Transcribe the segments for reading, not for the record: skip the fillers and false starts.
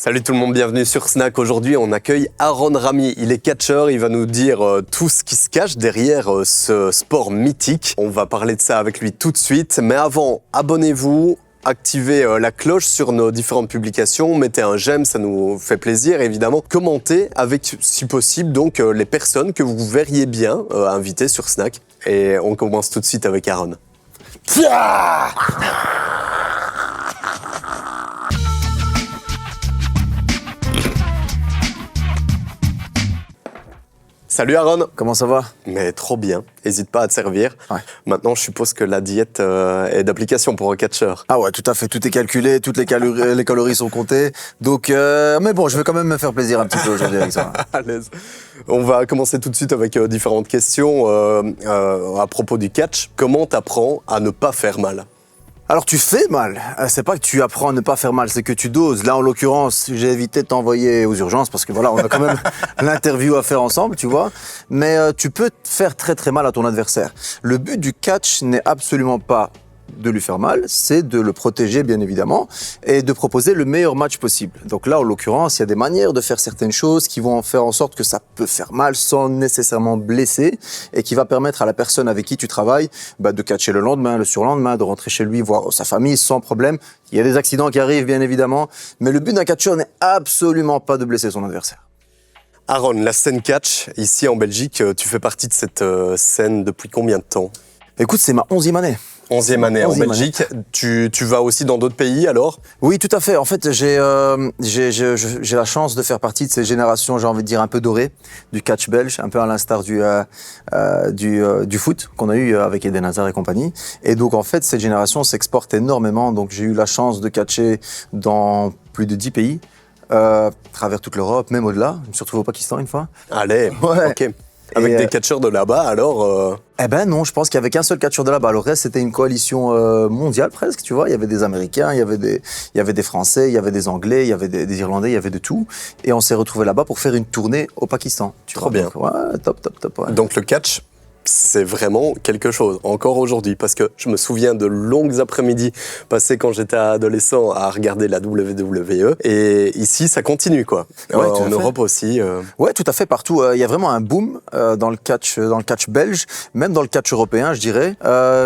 Salut tout le monde, bienvenue sur Snack. Aujourd'hui, on accueille Aaron Rami. Il est catcheur, il va nous dire tout ce qui se cache derrière ce sport mythique. On va parler de ça avec lui tout de suite. Mais avant, abonnez-vous, activez la cloche sur nos différentes publications, mettez un j'aime, ça nous fait plaisir évidemment. Commentez avec, si possible, donc les personnes que vous verriez bien inviter sur Snack. Et on commence tout de suite avec Aaron. Salut Aaron. Comment ça va? Mais trop bien, n'hésite pas à te servir. Ouais. Maintenant, je suppose que la diète est d'application pour un catcheur. Ah ouais, tout à fait, tout est calculé, toutes les calories sont comptées. Donc, mais bon, je vais quand même me faire plaisir un petit peu aujourd'hui avec ça. À l'aise. On va commencer tout de suite avec différentes questions à propos du catch. Comment t'apprends à ne pas faire mal? Alors tu fais mal, c'est pas que tu apprends à ne pas faire mal, c'est que tu doses. Là en l'occurrence, j'ai évité de t'envoyer aux urgences parce que voilà, on a quand même l'interview à faire ensemble, tu vois. Mais tu peux te faire très très mal à ton adversaire. Le but du catch n'est absolument pas de lui faire mal, c'est de le protéger bien évidemment et de proposer le meilleur match possible. Donc là en l'occurrence, il y a des manières de faire certaines choses qui vont faire en sorte que ça peut faire mal sans nécessairement blesser et qui va permettre à la personne avec qui tu travailles de catcher le lendemain, le surlendemain, de rentrer chez lui, voir sa famille sans problème. Il y a des accidents qui arrivent bien évidemment, mais le but d'un catcheur n'est absolument pas de blesser son adversaire. Aaron, la scène catch, ici en Belgique, tu fais partie de cette scène depuis combien de temps? Écoute, c'est ma 11e année. 11e année en Belgique. Tu vas aussi dans d'autres pays alors? Oui, tout à fait. En fait, j'ai la chance de faire partie de ces générations, j'ai envie de dire, un peu dorées du catch belge, un peu à l'instar du foot qu'on a eu avec Eden Hazard et compagnie. Et donc, en fait, cette génération s'exporte énormément. Donc, j'ai eu la chance de catcher dans plus de 10 pays, à travers toute l'Europe, même au-delà. Je me suis retrouvé au Pakistan une fois. Allez, ouais. Ok. Avec des catcheurs de là-bas, alors Eh ben non, je pense qu'il y avait qu'un seul catcheur de là-bas. Le reste, c'était une coalition mondiale presque, tu vois. Il y avait des Américains, il y avait des Français, il y avait des Anglais, il y avait des Irlandais, il y avait de tout. Et on s'est retrouvés là-bas pour faire une tournée au Pakistan. Trop bien. Donc, ouais, top. Ouais. Donc le catch, c'est vraiment quelque chose, encore aujourd'hui, parce que je me souviens de longues après-midi passées quand j'étais adolescent à regarder la WWE, et ici, ça continue, quoi. Ouais, en Europe aussi. Ouais, tout à fait, partout. Il y a vraiment un boom dans le catch belge, même dans le catch européen, je dirais.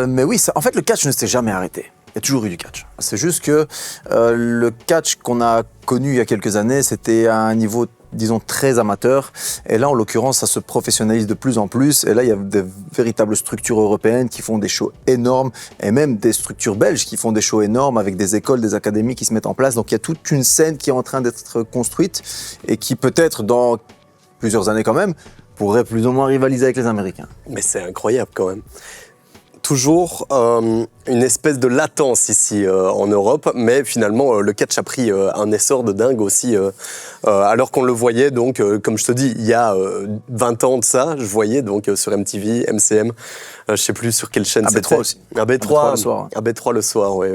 Mais oui, en fait, le catch ne s'est jamais arrêté. Il y a toujours eu du catch. C'est juste que le catch qu'on a connu il y a quelques années, c'était à un niveau, disons, très amateur. Et là, en l'occurrence, ça se professionnalise de plus en plus. Et là, il y a de véritables structures européennes qui font des shows énormes et même des structures belges qui font des shows énormes avec des écoles, des académies qui se mettent en place. Donc, il y a toute une scène qui est en train d'être construite et qui peut-être, dans plusieurs années quand même, pourrait plus ou moins rivaliser avec les Américains. Mais c'est incroyable quand même. Toujours une espèce de latence ici en Europe, mais finalement le catch a pris un essor de dingue aussi, alors qu'on le voyait donc, comme je te dis, il y a 20 ans de ça, je voyais donc sur MTV, MCM, je sais plus sur quelle chaîne c'était. AB3 aussi. AB3 le soir. AB3 le soir, oui.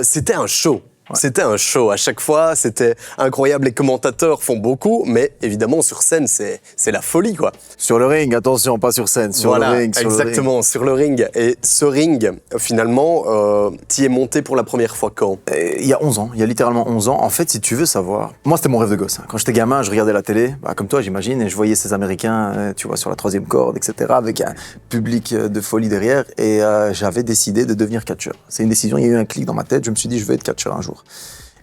C'était un show. Ouais. C'était un show à chaque fois, c'était incroyable, les commentateurs font beaucoup, mais évidemment sur scène c'est la folie quoi. Sur le ring, attention, pas sur scène, sur le ring. Exactement, sur le ring. Et ce ring, finalement, t'y es monté pour la première fois quand? Il y a 11 ans, il y a littéralement 11 ans. En fait, si tu veux savoir, moi c'était mon rêve de gosse. Quand j'étais gamin, je regardais la télé, comme toi j'imagine, et je voyais ces Américains, tu vois, sur la 3e corde, etc., avec un public de folie derrière, et j'avais décidé de devenir catcheur. C'est une décision, il y a eu un clic dans ma tête, je me suis dit je vais être catcheur un jour.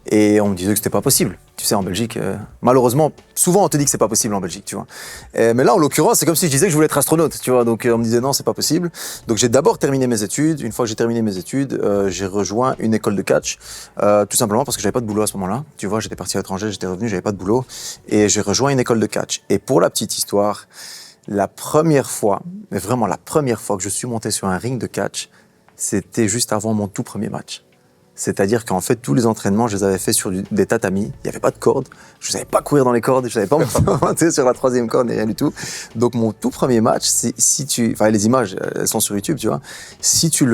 Et on me disait que c'était pas possible. Tu sais, en Belgique, malheureusement, souvent on te dit que c'est pas possible en Belgique, tu vois. Mais là, en l'occurrence, c'est comme si je disais que je voulais être astronaute, tu vois. Donc on me disait non, c'est pas possible. Donc j'ai d'abord terminé mes études. Une fois que j'ai terminé mes études, j'ai rejoint une école de catch, tout simplement parce que j'avais pas de boulot à ce moment-là. Tu vois, j'étais parti à l'étranger, j'étais revenu, j'avais pas de boulot, et j'ai rejoint une école de catch. Et pour la petite histoire, la première fois, mais vraiment la première fois que je suis monté sur un ring de catch, c'était juste avant mon tout premier match. C'est-à-dire qu'en fait, tous les entraînements, je les avais faits sur des tatamis. Il n'y avait pas de cordes. Je ne savais pas courir dans les cordes. Je ne savais pas monter sur la 3e corde, ni rien du tout. Donc, mon tout premier match, les images, elles sont sur YouTube, tu vois. Si tu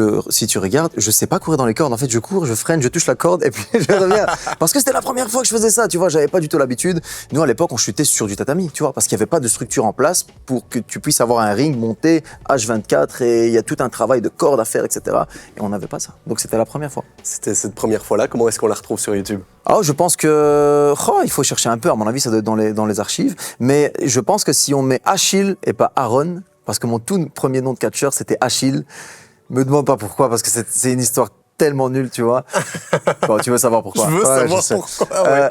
regardes, je ne sais pas courir dans les cordes. En fait, je cours, je freine, je touche la corde et puis je reviens. Parce que c'était la première fois que je faisais ça, tu vois. Je n'avais pas du tout l'habitude. Nous, à l'époque, on chutait sur du tatami, tu vois, parce qu'il n'y avait pas de structure en place pour que tu puisses avoir un ring monté H24 et il y a tout un travail de cordes à faire, etc. Et on n'avait pas ça. Donc, c'était la première fois. C'était c'était cette première fois-là? Comment est-ce qu'on la retrouve sur YouTube? Je pense que il faut chercher un peu. À mon avis, ça doit être dans les archives. Mais je pense que si on met Achille et pas Aaron, parce que mon tout premier nom de catcheur, c'était Achille. Me demande pas pourquoi, parce que c'est une histoire tellement nulle, tu vois. Bon, tu veux savoir pourquoi? Je veux savoir pourquoi, ouais.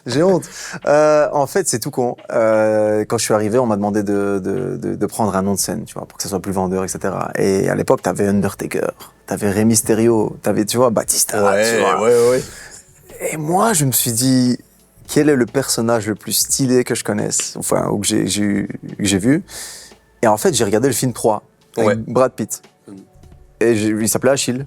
J'ai honte. En fait, c'est tout con. Quand je suis arrivé, on m'a demandé de prendre un nom de scène, tu vois, pour que ça soit plus vendeur, etc. Et à l'époque, t'avais Undertaker, t'avais Rey Mysterio, t'avais, tu vois, Batista, tu vois. Ouais. Et moi, je me suis dit, quel est le personnage le plus stylé que je connaisse, enfin, ou que j'ai vu. Et en fait, j'ai regardé le film 3 avec Brad Pitt. Et il s'appelait Achille.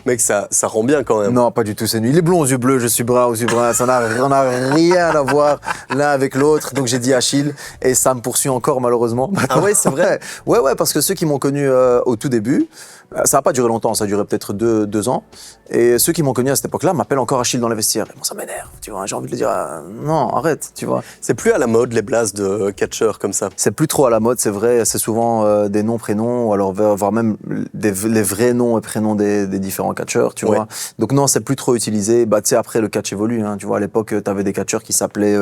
Mec, ça rend bien quand même. Non, pas du tout, c'est nul. Il est blond aux yeux bleus, je suis brun aux yeux bruns. Ça n'a rien à voir l'un avec l'autre. Donc j'ai dit Achille et ça me poursuit encore malheureusement. Ah ouais, c'est vrai? Ouais, parce que ceux qui m'ont connu au tout début, ça n'a pas duré longtemps, ça a duré peut-être 2 ans. Et ceux qui m'ont connu à cette époque-là m'appellent encore Achille dans les vestiaires. Et moi, ça m'énerve, tu vois. J'ai envie de le dire, non, arrête, tu vois. C'est plus à la mode les blases de catcheurs comme ça. C'est plus trop à la mode, c'est vrai. C'est souvent des noms, prénoms, ou alors voire même les vrais noms et prénoms des différents catcheurs, tu vois. Donc non, c'est plus trop utilisé. Bah, tu sais, après, le catch évolue, hein, tu vois. À l'époque, t'avais des catcheurs qui s'appelaient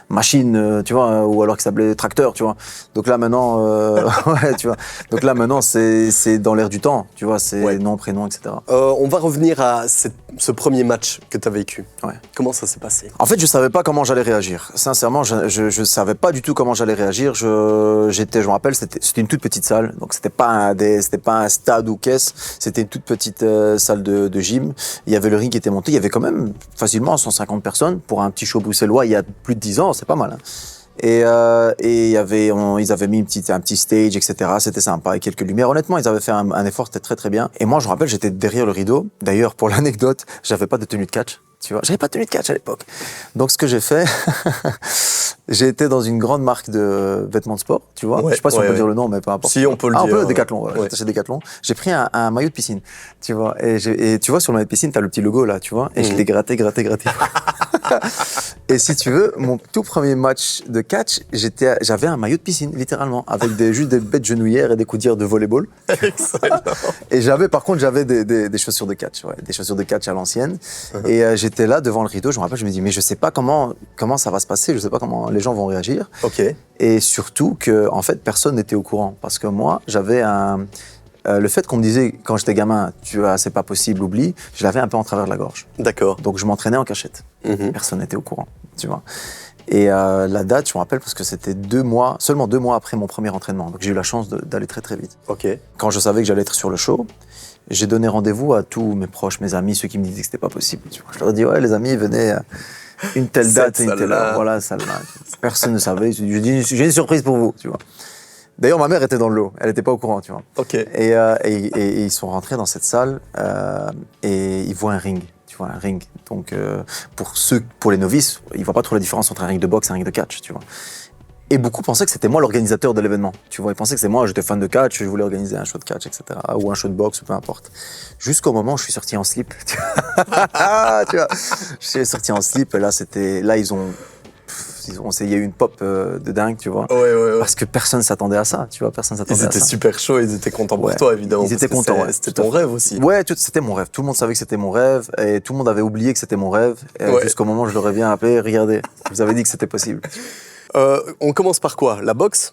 Machine, tu vois, ou alors qui s'appelaient Tracteur, tu vois. Donc là, maintenant, ouais, tu vois. Donc là, maintenant, c'est dans l'air du temps, tu vois. C'est nom, prénom, etc. On va revenir à ce premier match que t'as vécu. Ouais. Comment ça s'est passé? En fait, je savais pas comment j'allais réagir. Sincèrement, je savais pas du tout comment j'allais réagir. Je me rappelle, c'était une toute petite salle, donc c'était pas un stade ou caisse, c'était une toute petite salle de gym. Il y avait le ring qui était monté, il y avait quand même facilement 150 personnes pour un petit show bruxellois il y a plus de 10 ans, c'est pas mal. Hein. Et ils avaient mis un petit stage, etc. C'était sympa, avec quelques lumières. Honnêtement, ils avaient fait un effort, c'était très très bien. Et moi, je me rappelle, j'étais derrière le rideau. D'ailleurs, pour l'anecdote, j'avais pas de tenue de catch. Tu vois, j'avais pas de tenue de catch à l'époque. Donc, ce que j'ai fait, j'ai été dans une grande marque de vêtements de sport, tu vois. Je sais pas si on peut dire le nom, mais peu importe. Si, on peut le dire. On peut, Decathlon, voilà. J'étais chez Decathlon. J'ai pris un maillot de piscine, tu vois. Et tu vois, sur le maillot de piscine, t'as le petit logo, là, tu vois. Et je l'ai gratté. Et si tu veux, mon tout premier match de catch, j'avais un maillot de piscine, littéralement, avec juste des bêtes genouillères et des coudières de volleyball. Excellent. Et par contre, j'avais des chaussures de catch, des chaussures de catch à l'ancienne. Et j'étais là devant le rideau, je me rappelle, je me dis, mais je sais pas comment ça va se passer, je sais pas comment les gens vont réagir. Ok. Et surtout que, en fait, personne n'était au courant. Parce que moi, j'avais le fait qu'on me disait, quand j'étais gamin, c'est pas possible, oublie, je l'avais un peu en travers de la gorge. D'accord. Donc je m'entraînais en cachette. Personne n'était au courant, tu vois. Et la date, je me rappelle, parce que c'était seulement 2 mois après mon premier entraînement. Donc j'ai eu la chance d'aller très très vite. Ok. Quand je savais que j'allais être sur le show, j'ai donné rendez-vous à tous mes proches, mes amis, ceux qui me disaient que c'était pas possible. Tu vois. Je leur ai dit, ouais, les amis, venez une telle date, une telle heure. Voilà, celle-là. Personne ne savait. Je dis, j'ai une surprise pour vous, tu vois. D'ailleurs, ma mère était dans le lot. Elle n'était pas au courant, tu vois. Ok. Et ils sont rentrés dans cette salle et ils voient un ring. Tu vois, un ring. Donc, pour les novices, ils voient pas trop la différence entre un ring de boxe et un ring de catch, tu vois. Et beaucoup pensaient que c'était moi l'organisateur de l'événement. Tu vois, ils pensaient que c'est moi, j'étais fan de catch, je voulais organiser un show de catch, etc. Ou un show de boxe, peu importe. Jusqu'au moment où je suis sorti en slip. Tu vois, je suis sorti en slip et là, il y a eu une pop de dingue, tu vois. Ouais. Parce que personne s'attendait à ça, tu vois, personne s'attendait à ça. Ils étaient super chauds, ils étaient contents pour toi, évidemment. Ils étaient contents, ouais. C'était ton rêve aussi. Ouais, c'était mon rêve. Tout le monde savait que c'était mon rêve et tout le monde avait oublié que c'était mon rêve. Jusqu'au moment où je leur ai bien appelé, regardez, je vous avais dit que c'était possible. On commence par quoi? La boxe?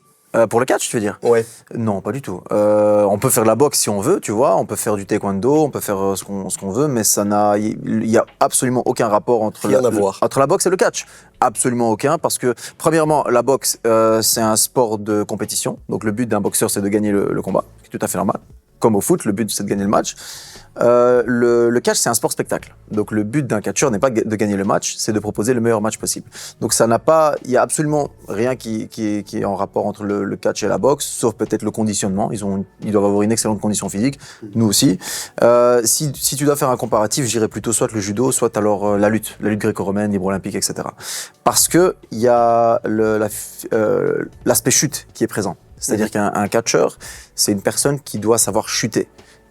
Pour le catch, tu veux dire? Ouais. Non, pas du tout. On peut faire de la boxe si on veut, tu vois. On peut faire du taekwondo, on peut faire ce qu'on veut, mais il y a absolument aucun rapport entre la boxe et le catch. Absolument aucun, parce que premièrement, la boxe, c'est un sport de compétition. Donc le but d'un boxeur, c'est de gagner le combat. C'est tout à fait normal. Comme au foot, le but, c'est de gagner le match. Le catch, c'est un sport spectacle. Donc le but d'un catcheur n'est pas de gagner le match, c'est de proposer le meilleur match possible. Donc il y a absolument rien qui est en rapport entre le catch et la boxe, sauf peut-être le conditionnement. Ils doivent avoir une excellente condition physique, nous aussi. Si tu dois faire un comparatif, je dirais plutôt soit le judo, soit alors la lutte gréco-romaine, libre olympique, etc. Parce que il y a l'aspect chute qui est présent. C'est-à-dire qu'un catcheur, c'est une personne qui doit savoir chuter.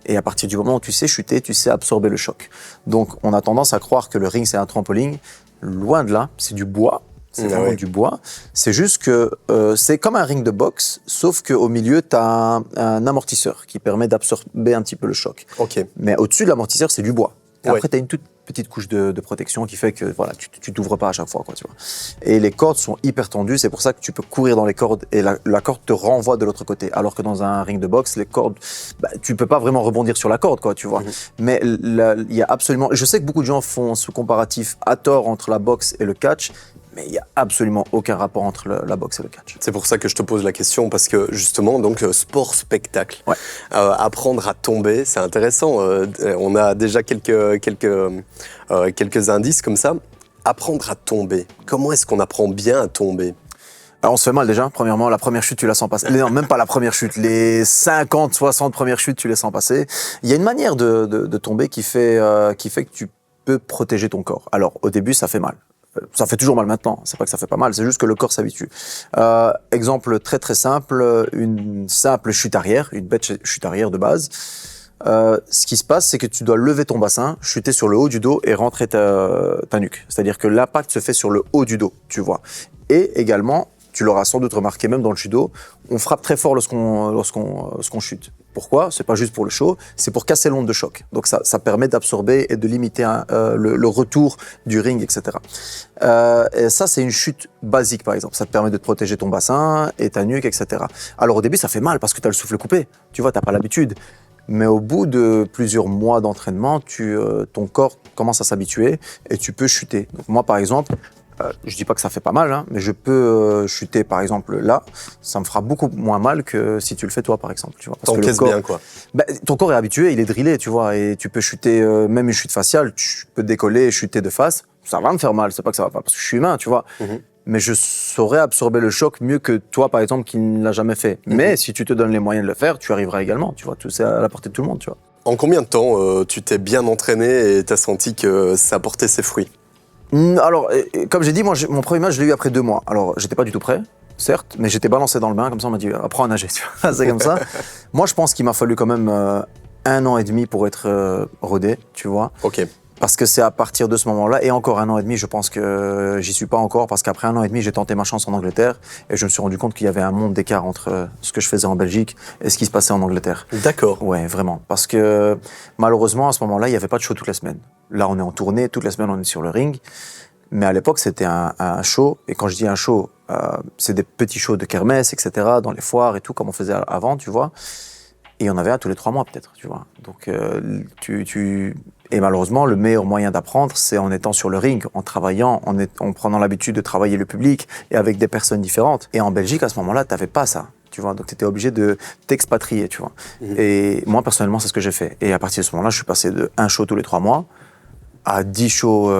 Et à partir du moment où tu sais chuter, tu sais absorber le choc. Donc, on a tendance à croire que le ring, c'est un trampoline. Loin de là, c'est du bois. C'est vraiment du bois. C'est juste que c'est comme un ring de boxe, sauf qu'au milieu, tu as un amortisseur qui permet d'absorber un petit peu le choc. Ok. Mais au-dessus de l'amortisseur, c'est du bois. Et Ouais. après, tu as une toute petite couche de protection qui fait que voilà, tu t'ouvres pas à chaque fois, quoi, tu vois. Et les cordes sont hyper tendues, c'est pour ça que tu peux courir dans les cordes et la corde te renvoie de l'autre côté. Alors que dans un ring de boxe, les cordes, tu peux pas vraiment rebondir sur la corde, quoi, tu vois. Mais il y a absolument, je sais que beaucoup de gens font ce comparatif à tort entre la boxe et le catch, mais il y a absolument aucun rapport entre la boxe et le catch. C'est pour ça que je te pose la question, parce que justement, donc sport-spectacle. Ouais. Apprendre à tomber, c'est intéressant. On a déjà quelques indices comme ça. Apprendre à tomber. Comment est-ce qu'on apprend bien à tomber? Alors on se fait mal déjà, premièrement, la première chute tu la sens passer. Non, même pas la première chute, les 50, 60 premières chutes tu les sens passer. Il y a une manière de tomber qui fait que tu peux protéger ton corps. Alors au début ça fait mal. Ça fait toujours mal maintenant, c'est pas que ça fait pas mal, c'est juste que le corps s'habitue. Exemple très très simple, une simple chute arrière, une bête chute arrière de base. Ce qui se passe, c'est que tu dois lever ton bassin, chuter sur le haut du dos et rentrer ta nuque. C'est-à-dire que l'impact se fait sur le haut du dos, tu vois. Et également, tu l'auras sans doute remarqué même dans le judo, on frappe très fort lorsqu'on chute. Pourquoi? C'est pas juste pour le show, c'est pour casser l'onde de choc. Donc ça permet d'absorber et de limiter le retour du ring, etc. Et ça, c'est une chute basique, par exemple. Ça te permet de te protéger ton bassin et ta nuque, etc. Alors au début, ça fait mal parce que tu as le souffle coupé. Tu vois, t'as pas l'habitude. Mais au bout de plusieurs mois d'entraînement, ton corps commence à s'habituer et tu peux chuter. Donc moi, par exemple, je dis pas que ça fait pas mal, hein, mais je peux chuter, par exemple, là. Ça me fera beaucoup moins mal que si tu le fais toi, par exemple. Tu vois, parce que T'encaisses bien, quoi. ton corps est habitué, il est drillé, tu vois, et tu peux chuter, même une chute faciale, tu peux décoller et chuter de face. Ça va me faire mal, c'est pas que ça va pas, parce que je suis humain, tu vois. Mais je saurais absorber le choc mieux que toi, par exemple, qui ne l'a jamais fait. Mais si tu te donnes les moyens de le faire, tu arriveras également, tu vois. Tout c'est à la portée de tout le monde, tu vois. En combien de temps tu t'es bien entraîné et t'as senti que ça portait ses fruits? Alors, comme j'ai dit, moi, mon premier match, je l'ai eu après 2 mois. Alors, j'étais pas du tout prêt, certes, mais j'étais balancé dans le bain, comme ça, on m'a dit, apprends à nager, tu vois. C'est comme ça. Moi, je pense qu'il m'a fallu quand même 1 an et demi pour être rodé, tu vois. Ok. Parce que c'est à partir de ce moment-là, et encore 1 an et demi, je pense que j'y suis pas encore, parce qu'après 1 an et demi, j'ai tenté ma chance en Angleterre, et je me suis rendu compte qu'il y avait un monde d'écart entre ce que je faisais en Belgique et ce qui se passait en Angleterre. D'accord. Ouais, vraiment. Parce que malheureusement, à ce moment-là, il n'y avait pas de show toutes les semaines. Là, on est en tournée, toutes les semaines, on est sur le ring. Mais à l'époque, c'était un show, et quand je dis un show, c'est des petits shows de kermesse, etc., dans les foires et tout, comme on faisait avant, tu vois. Et il y en avait un tous les 3 mois, peut-être, tu vois. Donc, Et malheureusement, le meilleur moyen d'apprendre, c'est en étant sur le ring, en travaillant, en prenant l'habitude de travailler le public et avec des personnes différentes. Et en Belgique, à ce moment-là, tu n'avais pas ça, tu vois. Donc, tu étais obligé de t'expatrier, tu vois. Et moi, personnellement, c'est ce que j'ai fait. Et à partir de ce moment-là, je suis passé de 1 show tous les 3 mois à 10 shows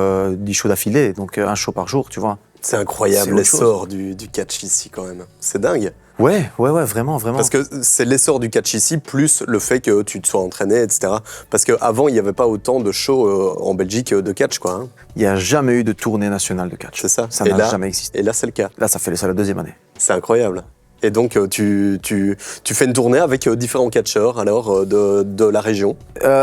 d'affilée, donc 1 show par jour, tu vois. C'est incroyable C'est autre l'essor du catch ici, quand même. C'est dingue. Ouais, vraiment. Parce que c'est l'essor du catch ici, plus le fait que tu te sois entraîné, etc. Parce qu'avant, il n'y avait pas autant de shows en Belgique de catch, quoi. Hein. Il n'y a jamais eu de tournée nationale de catch. C'est ça. Ça n'a jamais existé. Et là, c'est le cas. Là, c'est la 2e année. C'est incroyable. Et donc, tu fais une tournée avec différents catcheurs, alors, de la région?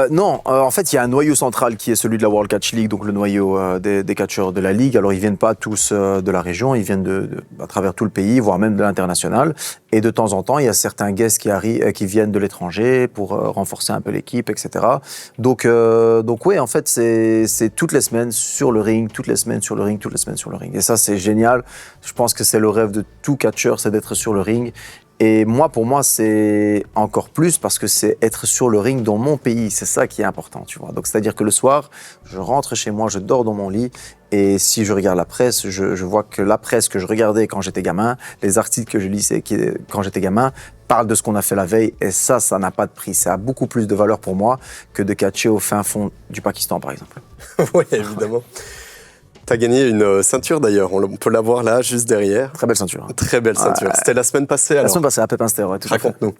Non, en fait, il y a un noyau central qui est celui de la World Catch League, donc le noyau des catcheurs de la Ligue. Alors, ils viennent pas tous de la région, ils viennent à travers tout le pays, voire même de l'international. Et de temps en temps, il y a certains guests qui viennent de l'étranger pour renforcer un peu l'équipe, etc. Donc ouais, en fait, c'est toutes les semaines sur le ring, toutes les semaines sur le ring, toutes les semaines sur le ring. Et ça, c'est génial. Je pense que c'est le rêve de tout catcheur, c'est d'être sur le ring. Et moi, pour moi, c'est encore plus parce que c'est être sur le ring dans mon pays. C'est ça qui est important, tu vois. Donc, c'est-à-dire que le soir, je rentre chez moi, je dors dans mon lit. Et si je regarde la presse, je vois que la presse que je regardais quand j'étais gamin, les articles que je lisais quand j'étais gamin, parlent de ce qu'on a fait la veille. Et ça n'a pas de prix. Ça a beaucoup plus de valeur pour moi que de catcher au fin fond du Pakistan, par exemple. Oui, évidemment. T'as gagné une ceinture d'ailleurs, on peut la voir là, juste derrière. Très belle ceinture. Très belle ceinture. C'était la semaine passée alors? La semaine passée à Pepinster, ouais, tout à fait. Raconte-nous.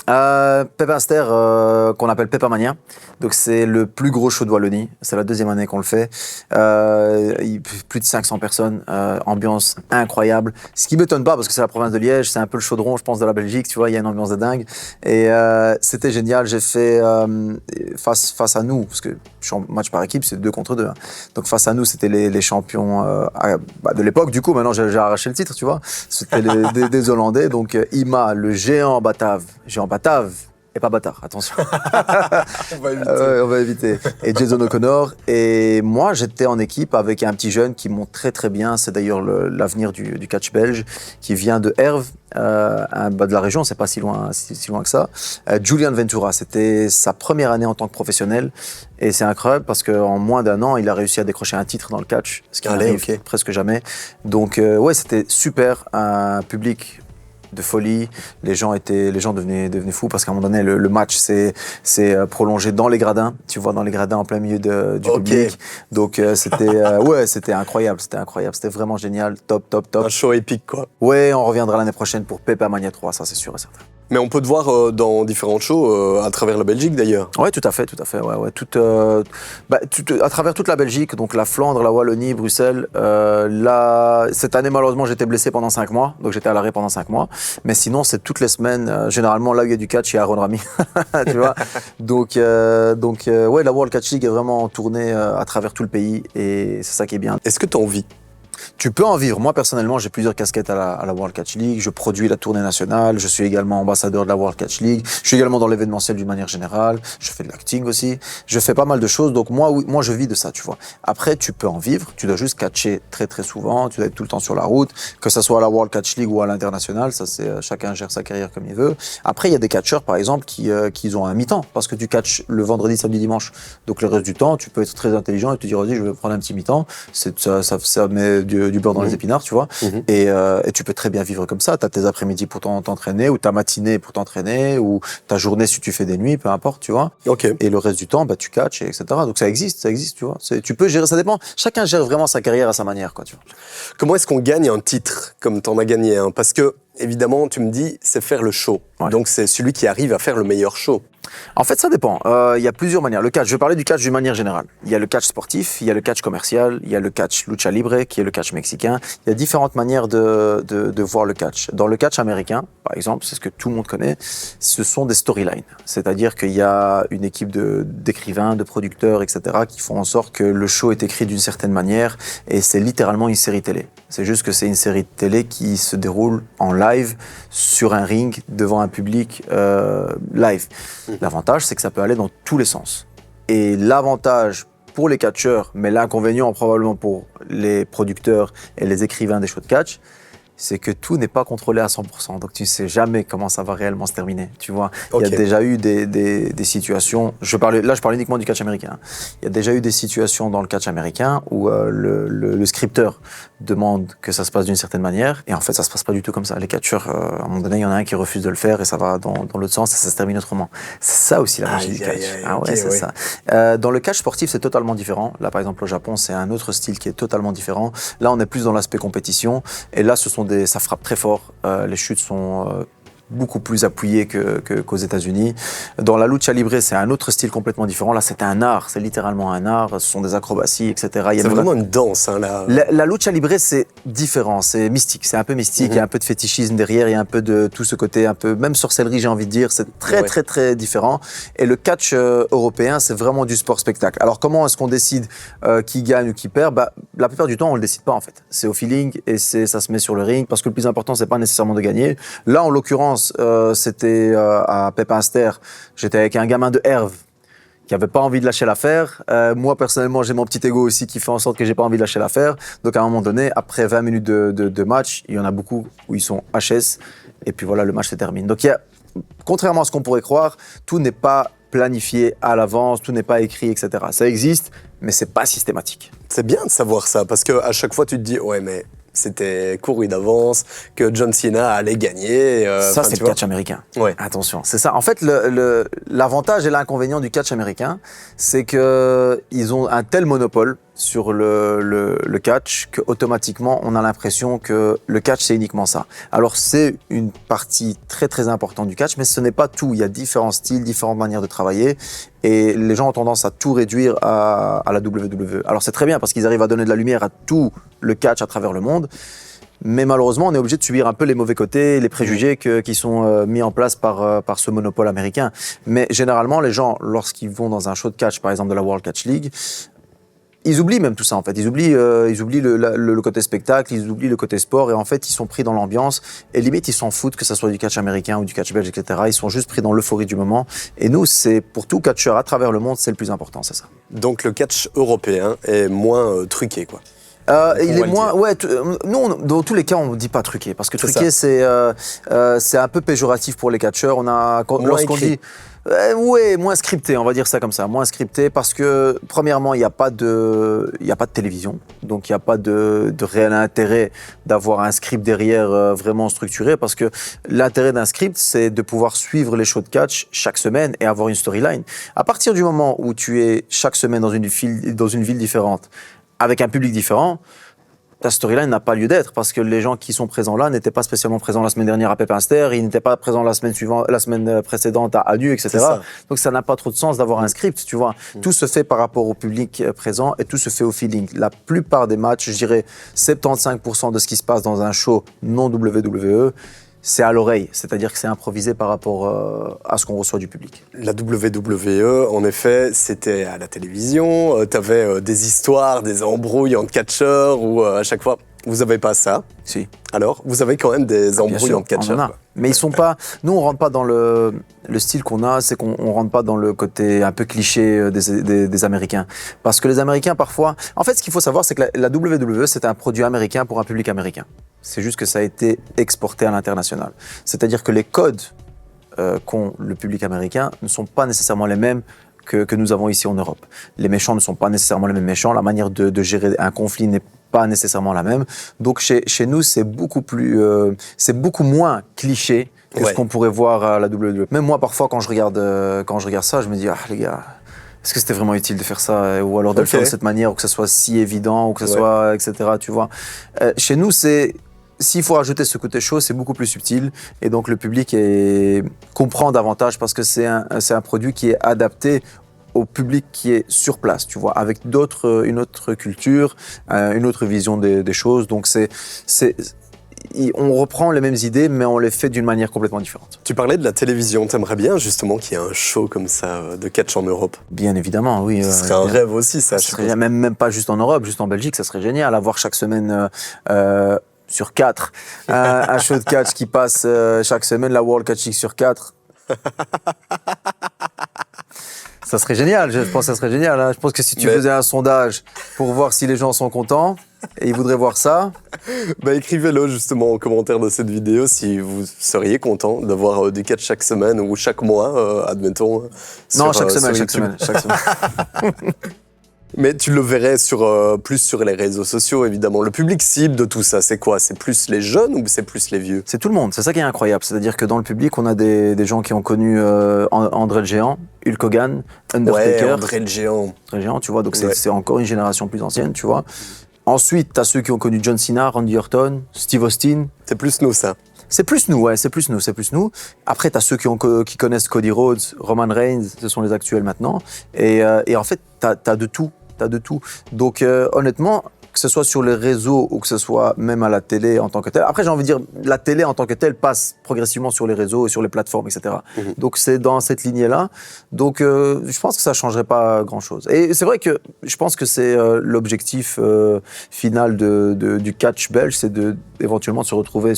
Pepinster, qu'on appelle Pepamania. Donc c'est le plus gros show de Wallonie. C'est la 2e année qu'on le fait. Plus de 500 personnes, ambiance incroyable. Ce qui m'étonne pas parce que c'est la province de Liège, c'est un peu le chaudron, je pense, de la Belgique. Tu vois, il y a une ambiance de dingue. Et c'était génial. J'ai fait face à nous, parce que match par équipe, c'est 2 contre 2. Hein. Donc face à nous, c'était les champions champions de l'époque. Du coup, maintenant, j'ai arraché le titre, tu vois. C'était des Hollandais. Donc, Ima, le géant batave et pas bâtard, attention. On va éviter. On va éviter. Et Jason O'Connor. Et moi, j'étais en équipe avec un petit jeune qui monte très très bien. C'est d'ailleurs l'avenir du catch belge, qui vient de Herve, de la région, c'est pas si loin que ça. Julian Ventura, c'était sa première année en tant que professionnel. Et c'est incroyable parce qu'en moins d'un an, il a réussi à décrocher un titre dans le catch, ce qui n'arrive presque jamais. Donc, ouais, c'était super. Un public de folie, les gens devenaient fous parce qu'à un moment donné le match s'est prolongé dans les gradins, tu vois, dans les gradins en plein milieu du public. Donc c'était incroyable, c'était vraiment génial, top. Un show épique quoi. Ouais, on reviendra l'année prochaine pour Pepa Mania 3, ça c'est sûr et certain. Mais on peut te voir dans différents shows à travers la Belgique d'ailleurs. Ouais, tout à fait. Ouais. À travers toute la Belgique, donc la Flandre, la Wallonie, Bruxelles. Cette année, malheureusement, j'étais blessé pendant 5 mois, donc j'étais à l'arrêt pendant 5 mois. Mais sinon, c'est toutes les semaines. Généralement, là où il y a du catch, il y a Aaron Rami, tu vois. Donc, ouais, la World Catch League est vraiment tournée à travers tout le pays et c'est ça qui est bien. Est-ce que tu as envie? Tu peux en vivre. Moi, personnellement, j'ai plusieurs casquettes à la World Catch League. Je produis la tournée nationale. Je suis également ambassadeur de la World Catch League. Je suis également dans l'événementiel d'une manière générale. Je fais de l'acting aussi. Je fais pas mal de choses. Donc, moi, je vis de ça, tu vois. Après, tu peux en vivre. Tu dois juste catcher très, très souvent. Tu dois être tout le temps sur la route. Que ça soit à la World Catch League ou à l'international. Ça, c'est, chacun gère sa carrière comme il veut. Après, il y a des catcheurs, par exemple, qui ont un mi-temps. Parce que tu catches le vendredi, samedi, dimanche. Donc, le reste du temps, tu peux être très intelligent et te dire, vas-y, je vais prendre un petit mi-temps. Ça met du beurre dans les épinards, tu vois. Et tu peux très bien vivre comme ça. Tu as tes après-midi pour t'entraîner, ou ta matinée pour t'entraîner, ou ta journée si tu fais des nuits, peu importe, tu vois. Et le reste du temps, tu catches, etc. Donc ça existe, tu vois. Tu peux gérer, ça dépend. Chacun gère vraiment sa carrière à sa manière, quoi, tu vois. Comment est-ce qu'on gagne un titre comme t'en as gagné un? Parce que, évidemment, tu me dis, c'est faire le show. Ouais. Donc c'est celui qui arrive à faire le meilleur show. En fait, ça dépend. Il y a plusieurs manières. Le catch, je vais parler du catch d'une manière générale. Il y a le catch sportif, il y a le catch commercial, il y a le catch lucha libre, qui est le catch mexicain. Il y a différentes manières de voir le catch. Dans le catch américain, par exemple, c'est ce que tout le monde connaît, ce sont des storylines. C'est-à-dire qu'il y a une équipe d'écrivains, de producteurs, etc., qui font en sorte que le show est écrit d'une certaine manière, et c'est littéralement une série télé. C'est juste que c'est une série de télé qui se déroule en live, sur un ring, devant un public live. L'avantage, c'est que ça peut aller dans tous les sens. Et l'avantage pour les catcheurs, mais l'inconvénient probablement pour les producteurs et les écrivains des shows de catch, c'est que tout n'est pas contrôlé à 100%. Donc tu ne sais jamais comment ça va réellement se terminer. Tu vois, il y a déjà eu des situations. Je parle uniquement du catch américain. Il y a déjà eu des situations dans le catch américain où le scripteur demande que ça se passe d'une certaine manière, et en fait ça se passe pas du tout comme ça. Les catcheurs, à un moment donné, il y en a un qui refuse de le faire et ça va dans l'autre sens et ça se termine autrement. C'est ça aussi la magie du catch. Ça. Dans le catch sportif, c'est totalement différent. Là, par exemple, au Japon, c'est un autre style qui est totalement différent. Là, on est plus dans l'aspect compétition, et là, ça frappe très fort. Les chutes sont beaucoup plus appuyées qu'aux États-Unis. Dans la lucha libre, c'est un autre style complètement différent. Là, c'est un art, c'est littéralement un art. Ce sont des acrobaties, etc. C'est vraiment une danse, hein, là. La lucha libre, c'est différent, c'est mystique. C'est un peu mystique. Il y a un peu de fétichisme derrière, il y a un peu de tout ce côté, un peu même sorcellerie, j'ai envie de dire. C'est très différent. Et le catch européen, c'est vraiment du sport-spectacle. Alors, comment est-ce qu'on décide qui gagne ou qui perd? La plupart du temps, on le décide pas, en fait. C'est au feeling et ça se met sur le ring, parce que le plus important, c'est pas nécessairement de gagner. Là, en l'occurrence, c'était à Pepinster. J'étais avec un gamin de Herve qui avait pas envie de lâcher l'affaire. Moi, personnellement, j'ai mon petit ego aussi qui fait en sorte que j'ai pas envie de lâcher l'affaire. Donc, à un moment donné, après 20 minutes de match, il y en a beaucoup où ils sont HS. Et puis voilà, le match se termine. Donc, contrairement à ce qu'on pourrait croire, tout n'est pas planifié à l'avance, tout n'est pas écrit, etc. Ça existe, mais c'est pas systématique. C'est bien de savoir ça, parce qu'à chaque fois, tu te dis, ouais, mais c'était couru d'avance, que John Cena allait gagner. Ça, c'est le catch américain. Ouais. Attention, c'est ça. En fait, l'avantage et l'inconvénient du catch américain, c'est qu'ils ont un tel monopole sur le catch qu'automatiquement, on a l'impression que le catch, c'est uniquement ça. Alors, c'est une partie très importante du catch, mais ce n'est pas tout. Il y a différents styles, différentes manières de travailler, et les gens ont tendance à tout réduire à la WWE. Alors, c'est très bien parce qu'ils arrivent à donner de la lumière à tout le catch à travers le monde, mais malheureusement, on est obligé de subir un peu les mauvais côtés, les préjugés qui sont mis en place par ce monopole américain. Mais généralement, les gens, lorsqu'ils vont dans un show de catch, par exemple de la World Catch League, ils oublient même tout ça en fait. Ils oublient le côté spectacle, ils oublient le côté sport et en fait ils sont pris dans l'ambiance et limite ils s'en foutent que ça soit du catch américain ou du catch belge, etc. Ils sont juste pris dans l'euphorie du moment. Et nous, c'est pour tout catcheur à travers le monde, c'est le plus important, c'est ça. Donc le catch européen est moins truqué, quoi. Il est moins, nous, dans tous les cas, on ne dit pas truqué, parce que truqué, c'est un peu péjoratif pour les catcheurs. Lorsqu'on dit, moins scripté, on va dire ça comme ça, moins scripté, parce que premièrement, il n'y a pas de télévision, donc il n'y a pas de réel intérêt d'avoir un script derrière vraiment structuré, parce que l'intérêt d'un script, c'est de pouvoir suivre les shows de catch chaque semaine et avoir une storyline. À partir du moment où tu es chaque semaine dans une ville différente, avec un public différent, ta storyline n'a pas lieu d'être parce que les gens qui sont présents là n'étaient pas spécialement présents la semaine dernière à Pepinster, ils n'étaient pas présents la semaine précédente à Anu, etc. Donc ça n'a pas trop de sens d'avoir un script, tu vois. Tout se fait par rapport au public présent et tout se fait au feeling. La plupart des matchs, je dirais 75% de ce qui se passe dans un show non WWE, c'est à l'oreille, c'est-à-dire que c'est improvisé par rapport à ce qu'on reçoit du public. La WWE, en effet, c'était à la télévision, t'avais des histoires, des embrouilles entre catcheurs, où à chaque fois, vous n'avez pas ça. Si. Alors, vous avez quand même des embrouilles entre catcheurs. Mais ils sont pas. Nous, on rentre pas dans le style qu'on a, c'est qu'on rentre pas dans le côté un peu cliché des Américains. Parce que les Américains, parfois. En fait, ce qu'il faut savoir, c'est que la WWE, c'est un produit américain pour un public américain. C'est juste que ça a été exporté à l'international. C'est-à-dire que les codes qu'ont le public américain ne sont pas nécessairement les mêmes que nous avons ici en Europe. Les méchants ne sont pas nécessairement les mêmes méchants. La manière de gérer un conflit n'est pas nécessairement la même. Donc chez nous, c'est beaucoup moins cliché que ce qu'on pourrait voir à la WWE. Même moi, parfois, quand je regarde ça, je me dis, ah les gars, est-ce que c'était vraiment utile de faire ça ou alors de le faire de cette manière, ou que ça soit si évident, ou que ça soit, etc. Tu vois. Chez nous, s'il faut rajouter ce côté chaud, c'est beaucoup plus subtil et donc le public comprend davantage parce que c'est un produit qui est adapté au public qui est sur place, tu vois, avec une autre culture, une autre vision des choses. Donc on reprend les mêmes idées, mais on les fait d'une manière complètement différente. Tu parlais de la télévision, t'aimerais bien justement qu'il y ait un show comme ça de catch en Europe? Bien évidemment, oui. Ce serait un rêve aussi, ça. Ça serait même pas juste en Europe, juste en Belgique, ça serait génial. Avoir chaque semaine sur 4, un show de catch qui passe chaque semaine, la World Catching sur 4. Ça serait génial, je pense que ça serait génial. Hein. Je pense que si tu faisais un sondage pour voir si les gens sont contents et ils voudraient voir ça... écrivez-le justement en commentaire de cette vidéo si vous seriez content d'avoir du catch chaque semaine ou chaque mois, admettons. Non, chaque semaine. Mais tu le verrais plus sur les réseaux sociaux, évidemment. Le public cible de tout ça, c'est quoi? C'est plus les jeunes ou c'est plus les vieux? C'est tout le monde, c'est ça qui est incroyable. C'est-à-dire que dans le public, on a des gens qui ont connu André le Géant, Hulk Hogan, Undertaker. Ouais, André le Géant. André le Géant, tu vois, donc c'est encore une génération plus ancienne, tu vois. Ensuite, tu as ceux qui ont connu John Cena, Randy Orton, Steve Austin. C'est plus nous, ça. C'est plus nous, ouais, c'est plus nous. Après, tu as ceux qui connaissent Cody Rhodes, Roman Reigns, ce sont les actuels maintenant. Et en fait, tu as de tout. Donc, honnêtement, que ce soit sur les réseaux ou que ce soit même à la télé en tant que telle. Après, j'ai envie de dire, la télé en tant que telle passe progressivement sur les réseaux et sur les plateformes, etc. Donc, c'est dans cette lignée-là. Donc, je pense que ça ne changerait pas grand-chose. Et c'est vrai que je pense que c'est l'objectif final du catch belge, c'est éventuellement de se retrouver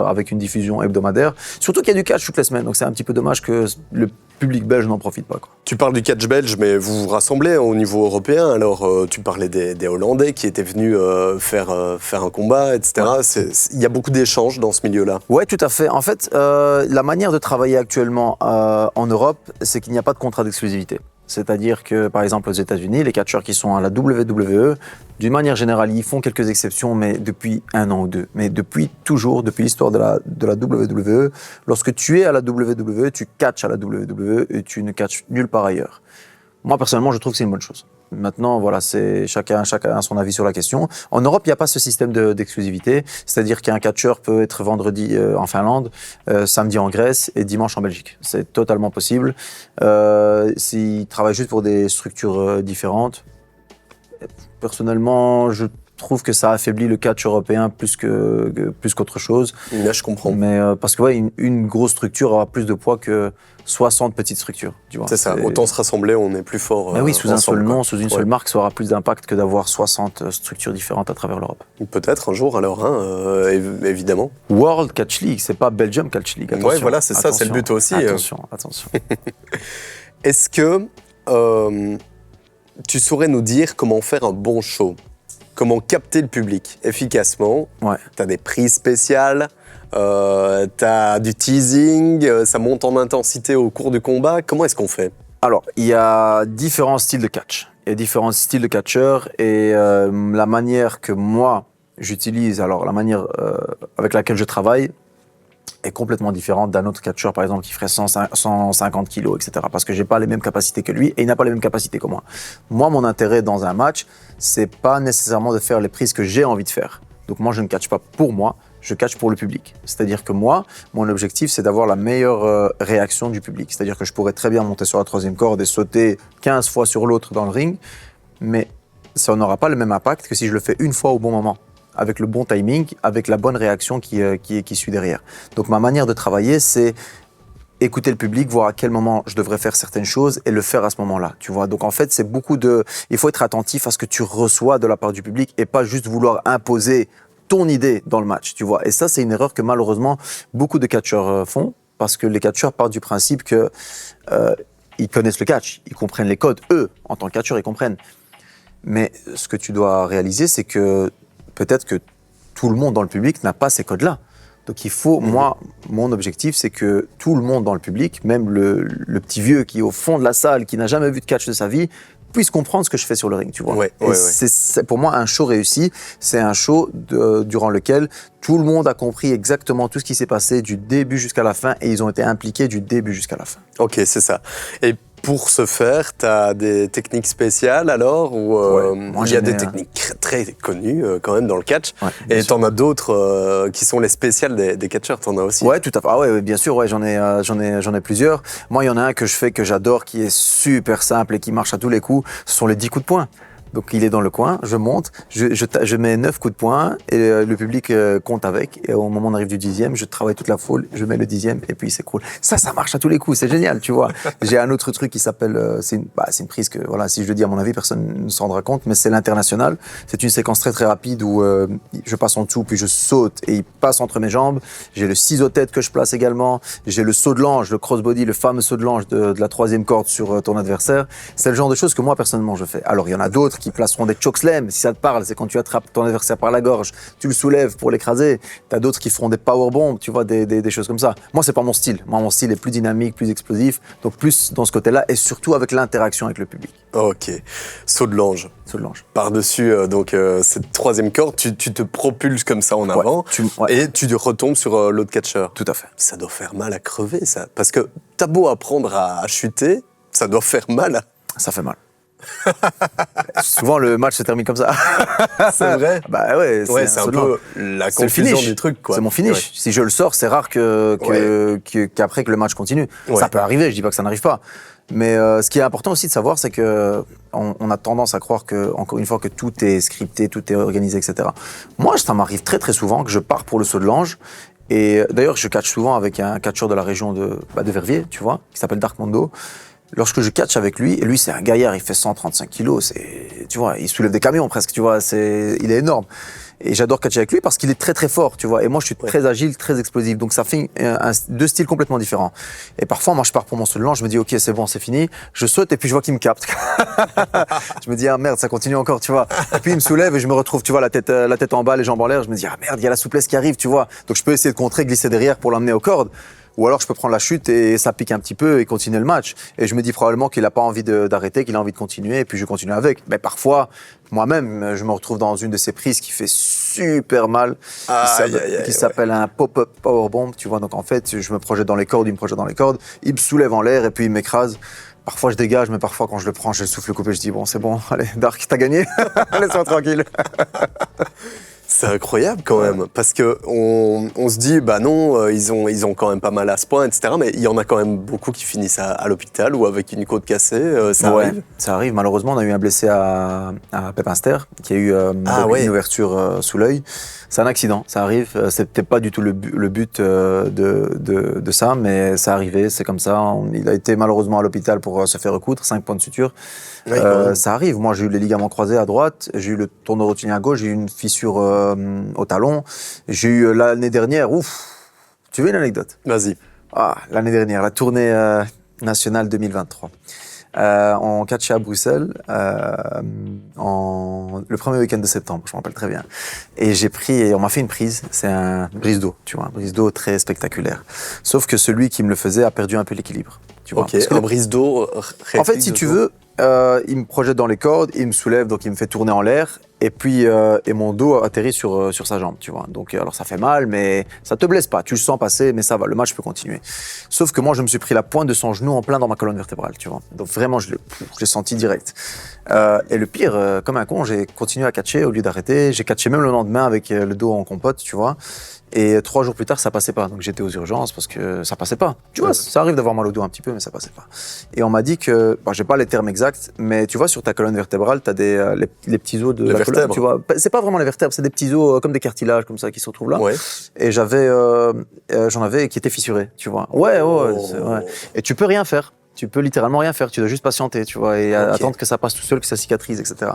avec une diffusion hebdomadaire. Surtout qu'il y a du catch toutes les semaines. Donc, c'est un petit peu dommage que le public belge n'en profite pas, quoi. Tu parles du catch belge, mais vous vous rassemblez au niveau européen. Alors, tu parlais des Hollandais qui étaient venus faire un combat, etc. Ouais. Il y a beaucoup d'échanges dans ce milieu-là. Oui, tout à fait. En fait, la manière de travailler actuellement en Europe, c'est qu'il n'y a pas de contrat d'exclusivité. C'est-à-dire que, par exemple, aux États-Unis, les catcheurs qui sont à la WWE, d'une manière générale, ils font quelques exceptions, mais depuis 1 an ou 2. Mais depuis l'histoire de la WWE, lorsque tu es à la WWE, tu catches à la WWE et tu ne catches nulle part ailleurs. Moi, personnellement, je trouve que c'est une bonne chose. Maintenant, voilà, chacun a son avis sur la question. En Europe, il n'y a pas ce système d'exclusivité, c'est-à-dire qu'un catcheur peut être vendredi en Finlande, samedi en Grèce et dimanche en Belgique. C'est totalement possible. S'il travaille juste pour des structures différentes, personnellement, trouve que ça affaiblit le catch européen plus qu'autre chose. Là, je comprends. Mais parce que une grosse structure aura plus de poids que 60 petites structures. Tu vois. C'est ça, autant se rassembler, on est plus fort. Oui, sous un seul nom, quoi. sous une seule marque, ça aura plus d'impact que d'avoir 60 structures différentes à travers l'Europe. Peut-être un jour alors, hein, évidemment. World Catch League, c'est pas Belgium Catch League. Oui, voilà, c'est ça, c'est le but aussi. Attention. Est-ce que tu saurais nous dire comment faire un bon show? Comment capter le public efficacement? Ouais. Tu as des prises spéciales, tu as du teasing, ça monte en intensité au cours du combat. Comment est-ce qu'on fait? Alors, il y a différents styles de catch. Il y a différents styles de catcheurs et la manière que moi j'utilise, alors la manière avec laquelle je travaille est complètement différente d'un autre catcheur, par exemple, qui ferait 150 kilos, etc. Parce que j'ai pas les mêmes capacités que lui et il n'a pas les mêmes capacités que moi. Moi, mon intérêt dans un match, c'est pas nécessairement de faire les prises que j'ai envie de faire. Donc moi, je ne catch pas pour moi, je catch pour le public. C'est-à-dire que moi, mon objectif, c'est d'avoir la meilleure réaction du public. C'est-à-dire que je pourrais très bien monter sur la troisième corde et sauter 15 fois sur l'autre dans le ring, mais ça n'aura pas le même impact que si je le fais une fois au bon moment, avec le bon timing, avec la bonne réaction qui suit derrière. Donc ma manière de travailler, c'est écouter le public, voir à quel moment je devrais faire certaines choses et le faire à ce moment-là, tu vois. Donc en fait, c'est il faut être attentif à ce que tu reçois de la part du public et pas juste vouloir imposer ton idée dans le match, tu vois. Et ça, c'est une erreur que malheureusement beaucoup de catcheurs font, parce que les catcheurs partent du principe que ils connaissent le catch, ils comprennent les codes, eux, en tant que catcheurs, ils comprennent. Mais ce que tu dois réaliser, c'est que peut-être que tout le monde dans le public n'a pas ces codes-là. Donc il faut, moi, mon objectif, c'est que tout le monde dans le public, même le petit vieux qui est au fond de la salle, qui n'a jamais vu de catch de sa vie, puisse comprendre ce que je fais sur le ring, tu vois. C'est pour moi un show réussi, c'est un show durant lequel tout le monde a compris exactement tout ce qui s'est passé du début jusqu'à la fin et ils ont été impliqués du début jusqu'à la fin. Ok, c'est ça. Et pour ce faire, tu as des techniques spéciales alors ou il y a des techniques très connues quand même dans le catch et tu en as d'autres qui sont les spéciales des catcheurs, tu en as aussi? Ouais, tout à fait. Ah ouais, bien sûr, ouais, j'en ai plusieurs. Moi, il y en a un que je fais que j'adore qui est super simple et qui marche à tous les coups, ce sont les 10 coups de poing. Donc il est dans le coin, je monte, je mets 9 coups de poing et le public compte avec. Et au moment où on arrive du 10e, je travaille toute la foule, je mets le 10e et puis il s'écroule. Ça marche à tous les coups, c'est génial, tu vois. J'ai un autre truc qui s'appelle, c'est une prise que, voilà, si je le dis à mon avis, personne ne s'en rendra compte, mais c'est l'international. C'est une séquence très très rapide où je passe en dessous, puis je saute et il passe entre mes jambes. J'ai le ciseau tête que je place également. J'ai le saut de l'ange, le crossbody, le fameux saut de l'ange de la troisième corde sur ton adversaire. C'est le genre de choses que moi personnellement je fais. Alors il y en a d'autres qui placeront des chokeslams, si ça te parle, c'est quand tu attrapes ton adversaire par la gorge, tu le soulèves pour l'écraser. T'as d'autres qui feront des powerbombs, tu vois, des choses comme ça. Moi, c'est pas mon style. Moi, mon style est plus dynamique, plus explosif, donc plus dans ce côté-là et surtout avec l'interaction avec le public. Ok. Saut de l'ange. Saut de l'ange. Par-dessus cette troisième corde, tu te propulses comme ça en avant et tu retombes sur l'autre catcheur. Tout à fait. Ça doit faire mal à crever, ça. Parce que t'as beau apprendre à chuter, ça doit faire mal. Ça fait mal. Souvent le match se termine comme ça. C'est vrai. Bah ouais, c'est un peu la conclusion du truc, quoi. C'est mon finish. Ouais. Si je le sors, c'est rare qu'après que le match continue. Ouais. Ça peut arriver, je dis pas que ça n'arrive pas. Mais ce qui est important aussi de savoir, c'est que on a tendance à croire que, encore une fois, que tout est scripté, tout est organisé, etc. Moi, ça m'arrive très très souvent que je pars pour le saut de l'ange. Et d'ailleurs, je catch souvent avec un catcheur de la région de Verviers, tu vois, qui s'appelle Dark Mondo. Lorsque je catch avec lui, et lui c'est un gaillard, il fait 135 kilos, tu vois, il soulève des camions presque, tu vois, il est énorme. Et j'adore catcher avec lui parce qu'il est très très fort, tu vois. Et moi je suis très agile, très explosif, donc ça fait deux styles complètement différents. Et parfois moi je pars pour mon saut de l'ange, je me dis ok c'est bon, c'est fini, je saute et puis je vois qu'il me capte. Je me dis ah merde, ça continue encore, tu vois. Et puis il me soulève et je me retrouve, tu vois, la tête en bas, les jambes en l'air, je me dis ah merde, il y a la souplesse qui arrive, tu vois. Donc je peux essayer de contrer, glisser derrière pour l'emmener aux cordes. Ou alors je peux prendre la chute et ça pique un petit peu et continuer le match. Et je me dis probablement qu'il n'a pas envie d'arrêter, qu'il a envie de continuer et puis je continue avec. Mais parfois, moi-même, je me retrouve dans une de ces prises qui fait super mal, qui s'appelle un pop-up powerbomb, tu vois. Donc en fait, je me projette dans les cordes, il me projette dans les cordes, il me soulève en l'air et puis il m'écrase. Parfois je dégage, mais parfois quand je le prends, j'ai le souffle coupé, je dis bon c'est bon, allez Dark, t'as gagné, laisse-moi tranquille. C'est incroyable quand même, parce que on se dit, bah non, ils ont quand même pas mal à ce point, etc. Mais il y en a quand même beaucoup qui finissent à l'hôpital ou avec une côte cassée, ça arrive. Ça arrive. Malheureusement, on a eu un blessé à Pepinster qui a eu une ouverture sous l'œil. C'est un accident, ça arrive. C'était pas du tout le but de ça, mais ça arrivait, c'est comme ça. Il a été malheureusement à l'hôpital pour se faire recoudre, 5 points de suture. Oui, ça arrive. Moi, j'ai eu les ligaments croisés à droite, j'ai eu le tourneau rotulien à gauche, j'ai eu une fissure au talon. J'ai eu l'année dernière, tu veux une anecdote? Vas-y. L'année dernière, la tournée nationale 2023. On catchait à Bruxelles le premier week-end de septembre, je me rappelle très bien. Et on m'a fait une prise, c'est un brise d'eau, tu vois, un brise d'eau très spectaculaire. Sauf que celui qui me le faisait a perdu un peu l'équilibre, tu vois. Ok, un brise d'eau. En fait, si tu veux, il me projette dans les cordes, il me soulève, donc il me fait tourner en l'air. Et puis, mon dos atterrit sur sa jambe, tu vois. Donc, alors ça fait mal, mais ça te blesse pas. Tu le sens passer, mais ça va. Le match peut continuer. Sauf que moi, je me suis pris la pointe de son genou en plein dans ma colonne vertébrale, tu vois. Donc vraiment, je l'ai senti direct. Et le pire, comme un con, j'ai continué à catcher au lieu d'arrêter. J'ai catché même le lendemain avec le dos en compote, tu vois. Et 3 jours plus tard, ça passait pas. Donc j'étais aux urgences parce que ça passait pas. Tu vois, ça arrive d'avoir mal au dos un petit peu, mais ça passait pas. Et on m'a dit que, j'ai pas les termes exacts, mais tu vois, sur ta colonne vertébrale, t'as les petits os de la colonne, tu vois. C'est pas vraiment les vertèbres, c'est des petits os comme des cartilages comme ça qui se retrouvent là. Ouais. Et j'en avais qui étaient fissurés, tu vois. Ouais. Et tu peux rien faire. Tu peux littéralement rien faire. Tu dois juste patienter, tu vois, et attendre que ça passe tout seul, que ça cicatrise, etc.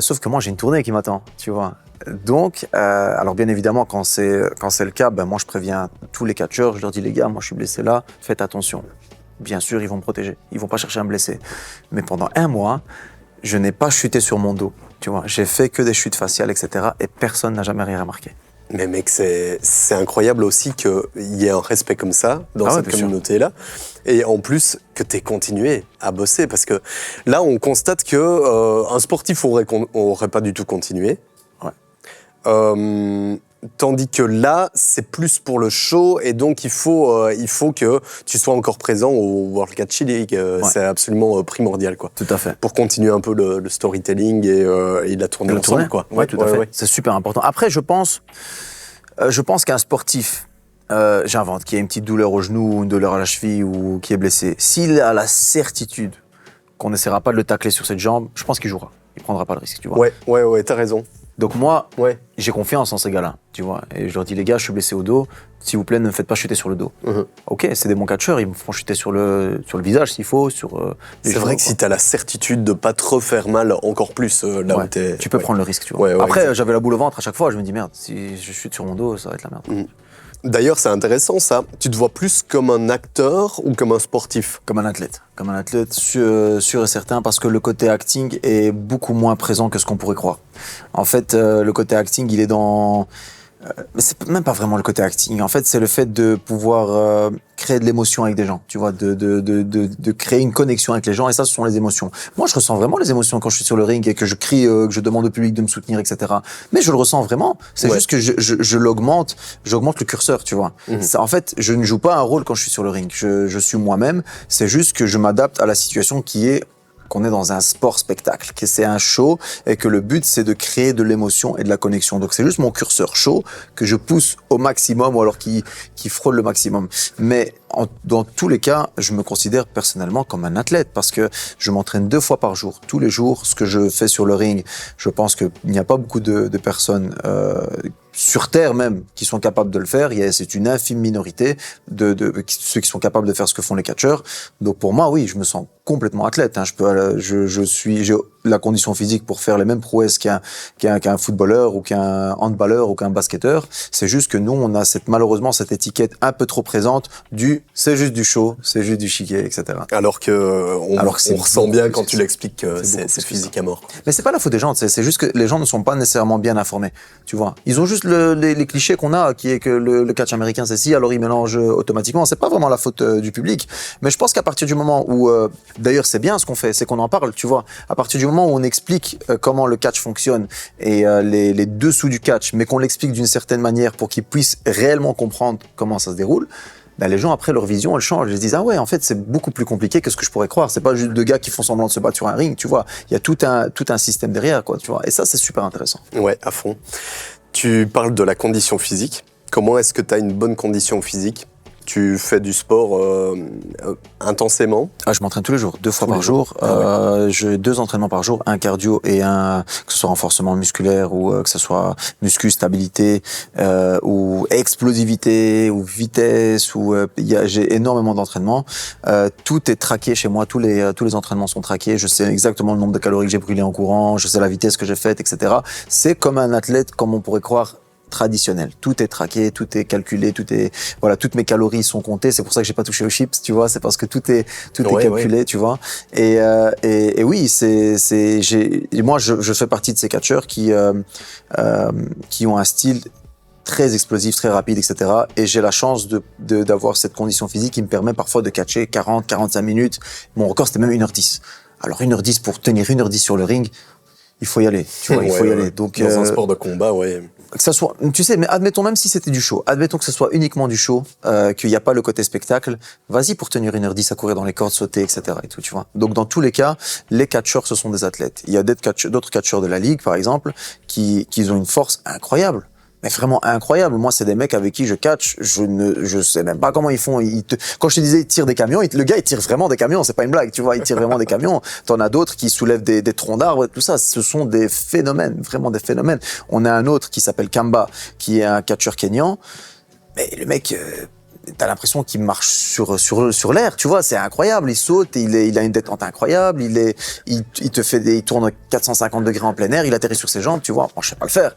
Sauf que moi, j'ai une tournée qui m'attend, tu vois. Donc, alors bien évidemment, quand c'est le cas, moi, je préviens tous les catcheurs. Je leur dis, les gars, moi, je suis blessé là, faites attention. Bien sûr, ils vont me protéger. Ils vont pas chercher à me blesser. Mais pendant 1 mois, je n'ai pas chuté sur mon dos, tu vois. J'ai fait que des chutes faciales, etc. Et personne n'a jamais rien remarqué. Mais mec, c'est incroyable aussi qu'il y ait un respect comme ça dans cette communauté-là. Et en plus, que tu aies continué à bosser. Parce que là, on constate qu'un sportif aurait pas du tout continué. Ouais. Tandis que là, c'est plus pour le show et donc il faut que tu sois encore présent au World Catch League. C'est absolument primordial, quoi. Tout à fait. Pour continuer un peu le storytelling et la tournée ensemble, quoi. Ouais, tout à fait. C'est super important. Après, je pense qu'un sportif, j'invente, qui a une petite douleur au genou, une douleur à la cheville ou qui est blessé, s'il a la certitude qu'on n'essaiera pas de le tacler sur cette jambe, je pense qu'il jouera. Il prendra pas le risque, tu vois. Ouais, t'as raison. Donc moi, j'ai confiance en ces gars-là, tu vois. Et je leur dis, les gars, je suis blessé au dos, s'il vous plaît, ne me faites pas chuter sur le dos. Ok, c'est des bons catcheurs, ils me feront chuter sur le visage s'il faut, sur les C'est vrai que si t'as la certitude de pas te refaire mal encore plus là où t'es... Tu peux prendre le risque, tu vois. Après, j'avais la boule au ventre à chaque fois, je me dis, merde, si je chute sur mon dos, ça va être la merde. D'ailleurs, c'est intéressant ça. Tu te vois plus comme un acteur ou comme un sportif? Comme un athlète. Comme un athlète sûr et certain, parce que le côté acting est beaucoup moins présent que ce qu'on pourrait croire. En fait, le côté acting, il est dans... Mais c'est même pas vraiment le côté acting. En fait, c'est le fait de pouvoir créer de l'émotion avec des gens, tu vois, de créer une connexion avec les gens. Et ça, ce sont les émotions. Moi, je ressens vraiment les émotions quand je suis sur le ring et que je crie, que je demande au public de me soutenir, etc. Mais je le ressens vraiment. C'est juste que j'augmente le curseur, tu vois. Ça, en fait, je ne joue pas un rôle quand je suis sur le ring. Je suis moi-même. C'est juste que je m'adapte à la situation qu'on est dans un sport spectacle, que c'est un show et que le but c'est de créer de l'émotion et de la connexion. Donc c'est juste mon curseur show que je pousse au maximum ou alors qui frôle le maximum. Mais dans tous les cas, je me considère personnellement comme un athlète parce que je m'entraîne 2 fois par jour, tous les jours. Ce que je fais sur le ring, je pense qu'il n'y a pas beaucoup de personnes sur Terre même qui sont capables de le faire. C'est une infime minorité de ceux qui sont capables de faire ce que font les catcheurs. Donc pour moi, oui, je me sens complètement athlète. J'ai la condition physique pour faire les mêmes prouesses qu'un footballeur ou qu'un handballeur ou qu'un basketteur. C'est juste que nous, on a malheureusement cette étiquette un peu trop présente c'est juste du show, c'est juste du chiquet, etc. Alors on ressent bien quand tu l'expliques que c'est physique à mort. Mais c'est pas la faute des gens, c'est juste que les gens ne sont pas nécessairement bien informés, tu vois. Ils ont juste les clichés qu'on a, qui est que le catch américain c'est ci, alors ils mélangent automatiquement. C'est pas vraiment la faute du public, mais je pense qu'à partir du moment où, d'ailleurs c'est bien ce qu'on fait, c'est qu'on en parle, tu vois. À partir du moment où on explique comment le catch fonctionne et les dessous du catch, mais qu'on l'explique d'une certaine manière pour qu'ils puissent réellement comprendre comment ça se déroule, les gens, après, leur vision, elle change. Ils se disent, ah ouais, en fait, c'est beaucoup plus compliqué que ce que je pourrais croire. C'est pas juste 2 gars qui font semblant de se battre sur un ring, tu vois. Il y a tout un système derrière, quoi, tu vois. Et ça, c'est super intéressant. Ouais, à fond. Tu parles de la condition physique. Comment est-ce que tu as une bonne condition physique? Tu fais du sport intensément? Je m'entraîne tous les jours, 2 fois par jour. J'ai 2 entraînements par jour, un cardio et un, que ce soit renforcement musculaire ou que ce soit muscu, stabilité, ou explosivité, ou vitesse, ou j'ai énormément d'entraînements. Tout est traqué chez moi, tous les entraînements sont traqués. Je sais exactement le nombre de calories que j'ai brûlées en courant, je sais la vitesse que j'ai faite, etc. C'est comme un athlète, comme on pourrait croire, traditionnel. Tout est traqué, tout est calculé, voilà, toutes mes calories sont comptées. C'est pour ça que j'ai pas touché aux chips, tu vois. C'est parce que tout est calculé, tu vois. Et oui, moi, je fais partie de ces catcheurs qui ont un style très explosif, très rapide, etc. Et j'ai la chance d'avoir cette condition physique qui me permet parfois de catcher 40, 45 minutes. Mon record, c'était même 1h10. Alors 1h10, pour tenir 1h10 sur le ring, il faut y aller, tu vois, il faut y aller. Donc, dans un sport de combat, que ça soit, tu sais, mais admettons même si c'était du show, admettons que ce soit uniquement du show, qu'il n'y a pas le côté spectacle, vas-y pour tenir 1h10 à courir dans les cordes, sauter, etc. et tout, tu vois. Donc dans tous les cas, les catcheurs, ce sont des athlètes. Il y a d'autres catcheurs de la ligue, par exemple, qui ont une force incroyable. Mais vraiment incroyable. Moi, c'est des mecs avec qui je catch. Je sais même pas comment ils font. Quand je te disais, ils tirent des camions, le gars, il tire vraiment des camions. C'est pas une blague, tu vois. Il tire vraiment des camions. T'en as d'autres qui soulèvent des troncs d'arbres, tout ça. Ce sont des phénomènes, vraiment des phénomènes. On a un autre qui s'appelle Kamba, qui est un catcheur kényan. Mais le mec, t'as l'impression qu'il marche sur l'air, tu vois. C'est incroyable. Il saute, il a une détente incroyable. Il tourne 450 degrés en plein air. Il atterrit sur ses jambes, tu vois. Moi, je sais pas le faire.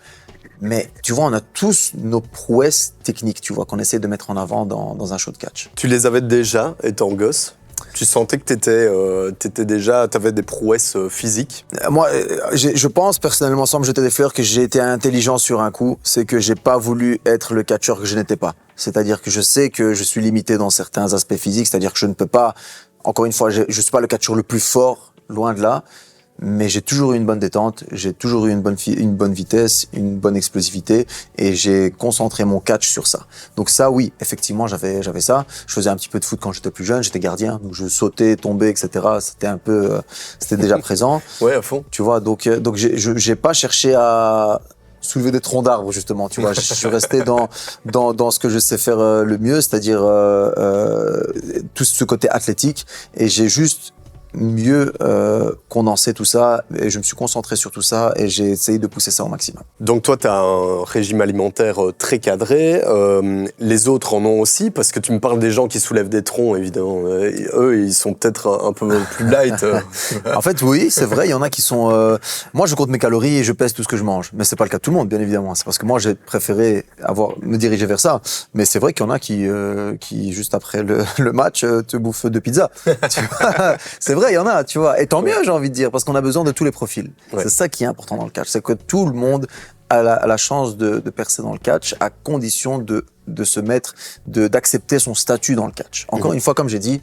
Mais tu vois, on a tous nos prouesses techniques, tu vois, qu'on essaie de mettre en avant dans un show de catch. Tu les avais déjà étant gosse? Tu sentais que t'avais des prouesses physiques? Moi, je pense personnellement, sans me jeter des fleurs, que j'ai été intelligent sur un coup. C'est que j'ai pas voulu être le catcheur que je n'étais pas. C'est-à-dire que je sais que je suis limité dans certains aspects physiques. C'est-à-dire que je ne peux pas, encore une fois, je suis pas le catcheur le plus fort, loin de là. Mais j'ai toujours eu une bonne détente, j'ai toujours eu une bonne vitesse, une bonne explosivité, et j'ai concentré mon catch sur ça. Donc ça, oui, effectivement, j'avais ça. Je faisais un petit peu de foot quand j'étais plus jeune, j'étais gardien, donc je sautais, tombais, etc. C'était déjà présent. Ouais, à fond. Tu vois, donc j'ai pas cherché à soulever des troncs d'arbres, justement, tu vois. Je suis resté dans ce que je sais faire le mieux, c'est-à-dire tout ce côté athlétique, et j'ai juste mieux condenser tout ça, et je me suis concentré sur tout ça et j'ai essayé de pousser ça au maximum. Donc toi, tu as un régime alimentaire très cadré, les autres en ont aussi, parce que tu me parles des gens qui soulèvent des troncs, évidemment. Eux, ils sont peut-être un peu plus light. En fait, oui, c'est vrai, il y en a qui sont... Moi, je compte mes calories et je pèse tout ce que je mange, mais c'est pas le cas de tout le monde, bien évidemment. C'est parce que moi, j'ai préféré me diriger vers ça, mais c'est vrai qu'il y en a qui juste après le match, te bouffent 2 pizzas. C'est vrai, il y en a, tu vois. Et tant mieux, j'ai envie de dire, parce qu'on a besoin de tous les profils. Ouais. C'est ça qui est important dans le catch, c'est que tout le monde a la chance de percer dans le catch, à condition de se mettre, d'accepter son statut dans le catch. Encore une fois, comme j'ai dit,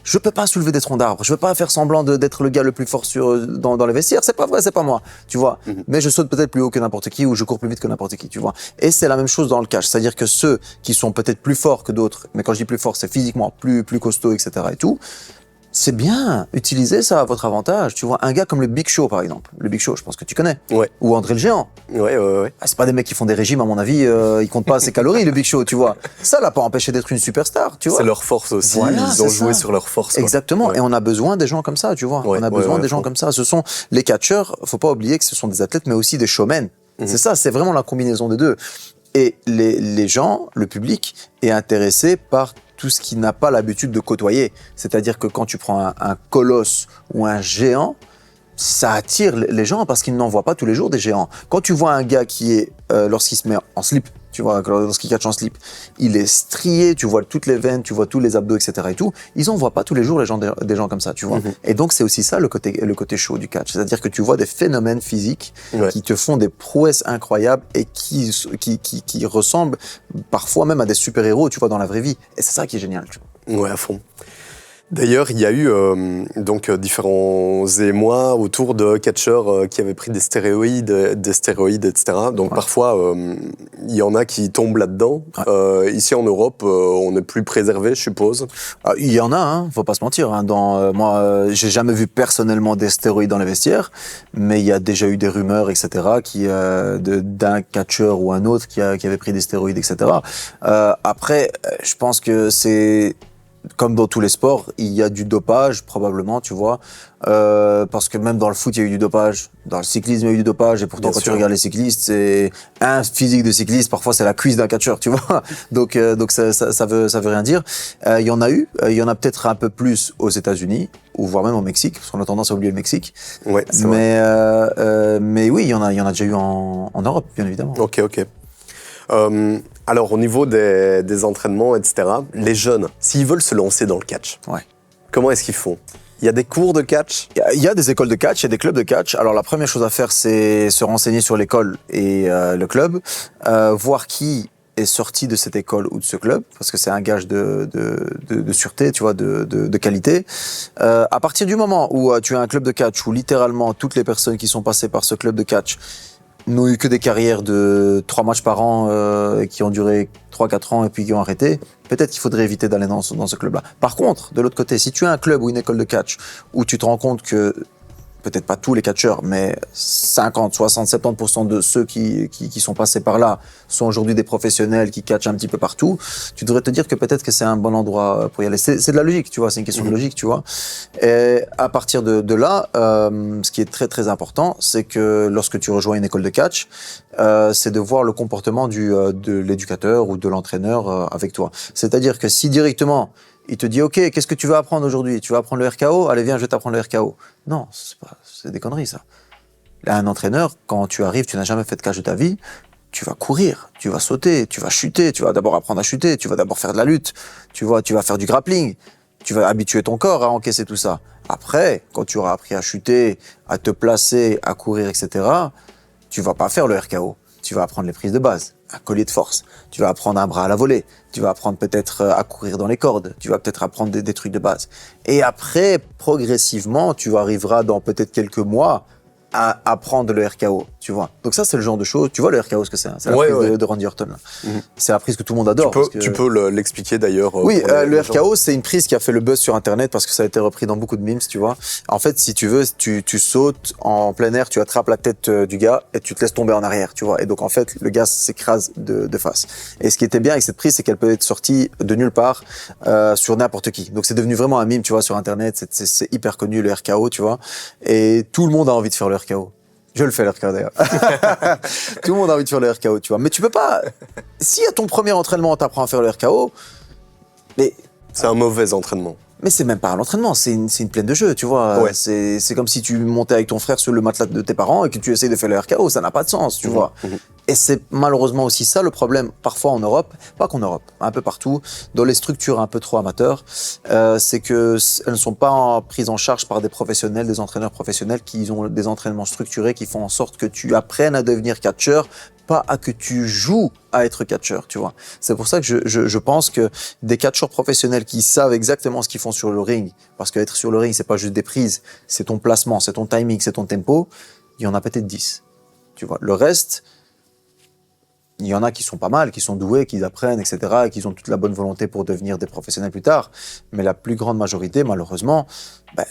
je peux pas soulever des troncs d'arbres, je peux pas faire semblant d'être le gars le plus fort dans les vestiaires, c'est pas vrai, c'est pas moi, tu vois. Mais je saute peut-être plus haut que n'importe qui, ou je cours plus vite que n'importe qui, tu vois. Et c'est la même chose dans le catch, c'est-à-dire que ceux qui sont peut-être plus forts que d'autres, mais quand je dis plus forts, c'est physiquement plus costaud, etc. et tout, c'est bien, utilisez ça à votre avantage. Tu vois, un gars comme le Big Show, par exemple. Le Big Show, je pense que tu connais. Ouais. Ou André le Géant. Ouais. Ah, c'est pas des mecs qui font des régimes, à mon avis, ils comptent pas ses calories, le Big Show, tu vois. Ça l'a pas empêché d'être une superstar, tu vois. C'est leur force aussi, voilà, ils ont joué sur leur force. Exactement, ouais. Et on a besoin des gens comme ça, tu vois. On a besoin des gens comme ça. Ce sont les catcheurs, faut pas oublier que ce sont des athlètes, mais aussi des showmen. C'est ça, c'est vraiment la combinaison des deux. Et les gens, le public, est intéressé par tout ce qui n'a pas l'habitude de côtoyer. C'est-à-dire que quand tu prends un colosse ou un géant, ça attire les gens parce qu'ils n'en voient pas tous les jours des géants. Quand tu vois un gars qui est, lorsqu'il se met en slip, tu vois, lorsqu'il catch en slip, il est strié, tu vois toutes les veines, tu vois tous les abdos, etc. et tout. Ils en voient pas tous les jours des gens comme ça, tu vois. Et donc c'est aussi ça le côté chaud du catch, c'est-à-dire que tu vois des phénomènes physiques qui te font des prouesses incroyables et qui ressemblent parfois même à des super-héros, tu vois, dans la vraie vie. Et c'est ça qui est génial, tu vois. Ouais, à fond. D'ailleurs, il y a eu différents émois autour de catcheurs qui avaient pris des stéroïdes, etc. Donc parfois, il y en a qui tombent là-dedans. Ici en Europe, on est plus préservé, je suppose. Ah, il y en a, hein, faut pas se mentir. Hein. Moi, j'ai jamais vu personnellement des stéroïdes dans les vestiaires, mais il y a déjà eu des rumeurs, etc., d'un catcheur ou un autre qui avait pris des stéroïdes, etc. Après, je pense que c'est comme dans tous les sports, il y a du dopage, probablement, tu vois. Parce que même dans le foot, il y a eu du dopage. Dans le cyclisme, il y a eu du dopage. Et pourtant, Bien quand sûr. tu regardes les cyclistes, c'est un physique de cycliste. Parfois, c'est la cuisse d'un catcheur, tu vois. Donc ça veut rien dire. Il y en a eu. Il y en a peut-être un peu plus aux États-Unis, ou voire même au Mexique, parce qu'on a tendance à oublier le Mexique. Ouais, c'est vrai. Mais oui, il y en a déjà eu en Europe, bien évidemment. Ok. Alors, au niveau des entraînements, etc., les jeunes, s'ils veulent se lancer dans le catch, comment est-ce qu'ils font? Il y a des cours de catch? Il y a des écoles de catch, il y a des clubs de catch. Alors la première chose à faire, c'est se renseigner sur l'école et le club, voir qui est sorti de cette école ou de ce club, parce que c'est un gage de sûreté, tu vois, de qualité. À partir du moment où tu as un club de catch où littéralement toutes les personnes qui sont passées par ce club de catch n'ont eu que des carrières de 3 matchs par an qui ont duré 3-4 ans et puis qui ont arrêté, peut-être qu'il faudrait éviter d'aller dans ce club-là. Par contre, de l'autre côté, si tu as un club ou une école de catch où tu te rends compte que, peut-être pas tous les catcheurs, mais 50, 60, 70% de ceux qui sont passés par là sont aujourd'hui des professionnels qui catchent un petit peu partout, tu devrais te dire que peut-être que c'est un bon endroit pour y aller. C'est de la logique, tu vois, c'est une question de logique, tu vois. Et à partir de là, ce qui est très très important, c'est que lorsque tu rejoins une école de catch, c'est de voir le comportement de l'éducateur ou de l'entraîneur avec toi. C'est-à-dire que si directement, il te dit, OK, qu'est-ce que tu vas apprendre aujourd'hui? Tu vas apprendre le RKO? Allez, viens, je vais t'apprendre le RKO. Non, c'est des conneries, ça. Là, un entraîneur, quand tu arrives, tu n'as jamais fait de catch de ta vie, tu vas courir, tu vas sauter, tu vas chuter, tu vas d'abord apprendre à chuter, tu vas d'abord faire de la lutte, tu vas faire du grappling, tu vas habituer ton corps à encaisser tout ça. Après, quand tu auras appris à chuter, à te placer, à courir, etc., tu vas pas faire le RKO. Tu vas apprendre les prises de base, un collier de force. Tu vas apprendre un bras à la volée. Tu vas apprendre peut-être à courir dans les cordes. Tu vas peut-être apprendre des trucs de base. Et après, progressivement, tu arriveras dans peut-être quelques mois à apprendre le RKO, tu vois. Donc ça, c'est le genre de choses. Tu vois le RKO, ce que c'est, hein. C'est la prise de Randy Orton. C'est la prise que tout le monde adore. Tu peux l'expliquer d'ailleurs. Oui, le RKO, c'est une prise qui a fait le buzz sur Internet parce que ça a été repris dans beaucoup de memes, tu vois. En fait, si tu veux, tu sautes en plein air, tu attrapes la tête du gars et tu te laisses tomber en arrière, tu vois. Et donc, en fait, le gars s'écrase de face. Et ce qui était bien avec cette prise, c'est qu'elle peut être sortie de nulle part sur n'importe qui. Donc, c'est devenu vraiment un meme, tu vois, sur Internet. C'est hyper connu, le RKO, tu vois. Et tout le monde a envie de faire le RKO. Je le fais, le RKO, d'ailleurs. Tout le monde a envie de faire le RKO, tu vois. Mais tu peux pas... Si à ton premier entraînement, on t'apprend à faire le RKO, mais... C'est un mauvais entraînement. Mais c'est même pas un entraînement, c'est une plaine de jeu, tu vois. Ouais. C'est comme si tu montais avec ton frère sur le matelas de tes parents et que tu essayes de faire le RKO, ça n'a pas de sens, tu vois. Et c'est malheureusement aussi ça le problème, parfois en Europe, pas qu'en Europe, un peu partout, dans les structures un peu trop amateurs, c'est que elles ne sont pas prises en charge par des professionnels, des entraîneurs professionnels qui ont des entraînements structurés qui font en sorte que tu apprennes à devenir catcheur, pas à que tu joues à être catcheur, tu vois. C'est pour ça que je pense que des catcheurs professionnels qui savent exactement ce qu'ils font sur le ring, parce qu'être sur le ring, c'est pas juste des prises, c'est ton placement, c'est ton timing, c'est ton tempo, il y en a peut-être 10, tu vois. Le reste, il y en a qui sont pas mal, qui sont doués, qui apprennent, etc., et qui ont toute la bonne volonté pour devenir des professionnels plus tard. Mais la plus grande majorité, malheureusement,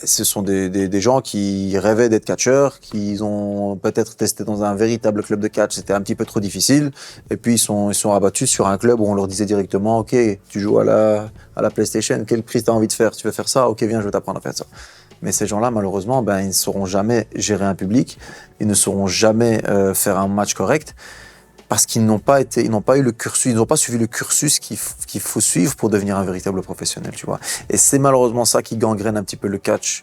ce sont des gens qui rêvaient d'être catcheurs, qui ont peut-être testé dans un véritable club de catch, c'était un petit peu trop difficile, et puis ils sont rabattus sur un club où on leur disait directement, OK, tu joues à la PlayStation, quelle prise t'as envie de faire? Tu veux faire ça? OK, viens, je vais t'apprendre à faire ça. Mais ces gens-là, malheureusement, ils ne sauront jamais gérer un public, ils ne sauront jamais faire un match correct, parce qu'ils n'ont pas eu le cursus, ils n'ont pas suivi le cursus qu'il faut suivre pour devenir un véritable professionnel, tu vois. Et c'est malheureusement ça qui gangrène un petit peu le catch,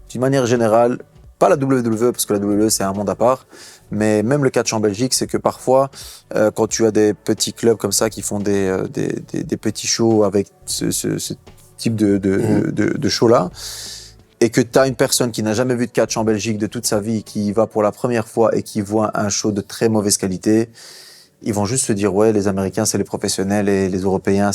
d'une manière générale, pas la WWE, parce que la WWE c'est un monde à part, mais même le catch en Belgique, c'est que parfois, quand tu as des petits clubs comme ça qui font des petits shows avec ce type de show-là, et que tu as une personne qui n'a jamais vu de catch en Belgique de toute sa vie, qui y va pour la première fois et qui voit un show de très mauvaise qualité, ils vont juste se dire ouais, les Américains c'est les professionnels et les Européens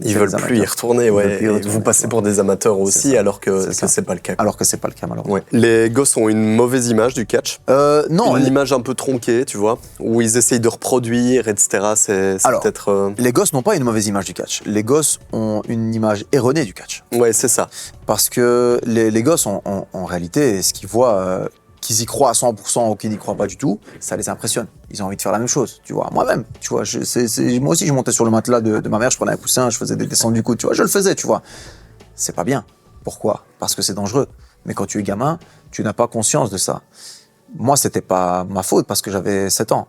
ils veulent plus y retourner, ouais. Et vous passez pour des amateurs aussi, alors que c'est pas le cas. Alors que c'est pas le cas malheureusement. Ouais. Les gosses ont une mauvaise image du catch. Non, une image un peu tronquée, tu vois, où ils essayent de reproduire, etc. C'est peut-être. Les gosses n'ont pas une mauvaise image du catch. Les gosses ont une image erronée du catch. Ouais, c'est ça. Parce que les gosses, en réalité, ce qu'ils voient, qu'ils y croient à 100% ou qu'ils n'y croient pas du tout, ça les impressionne. Ils ont envie de faire la même chose, tu vois. Moi-même, tu vois, moi aussi, je montais sur le matelas de ma mère, je prenais un coussin, je faisais des descentes du coude, tu vois, je le faisais, tu vois. C'est pas bien. Pourquoi ? Parce que c'est dangereux. Mais quand tu es gamin, tu n'as pas conscience de ça. Moi, c'était pas ma faute parce que j'avais 7 ans.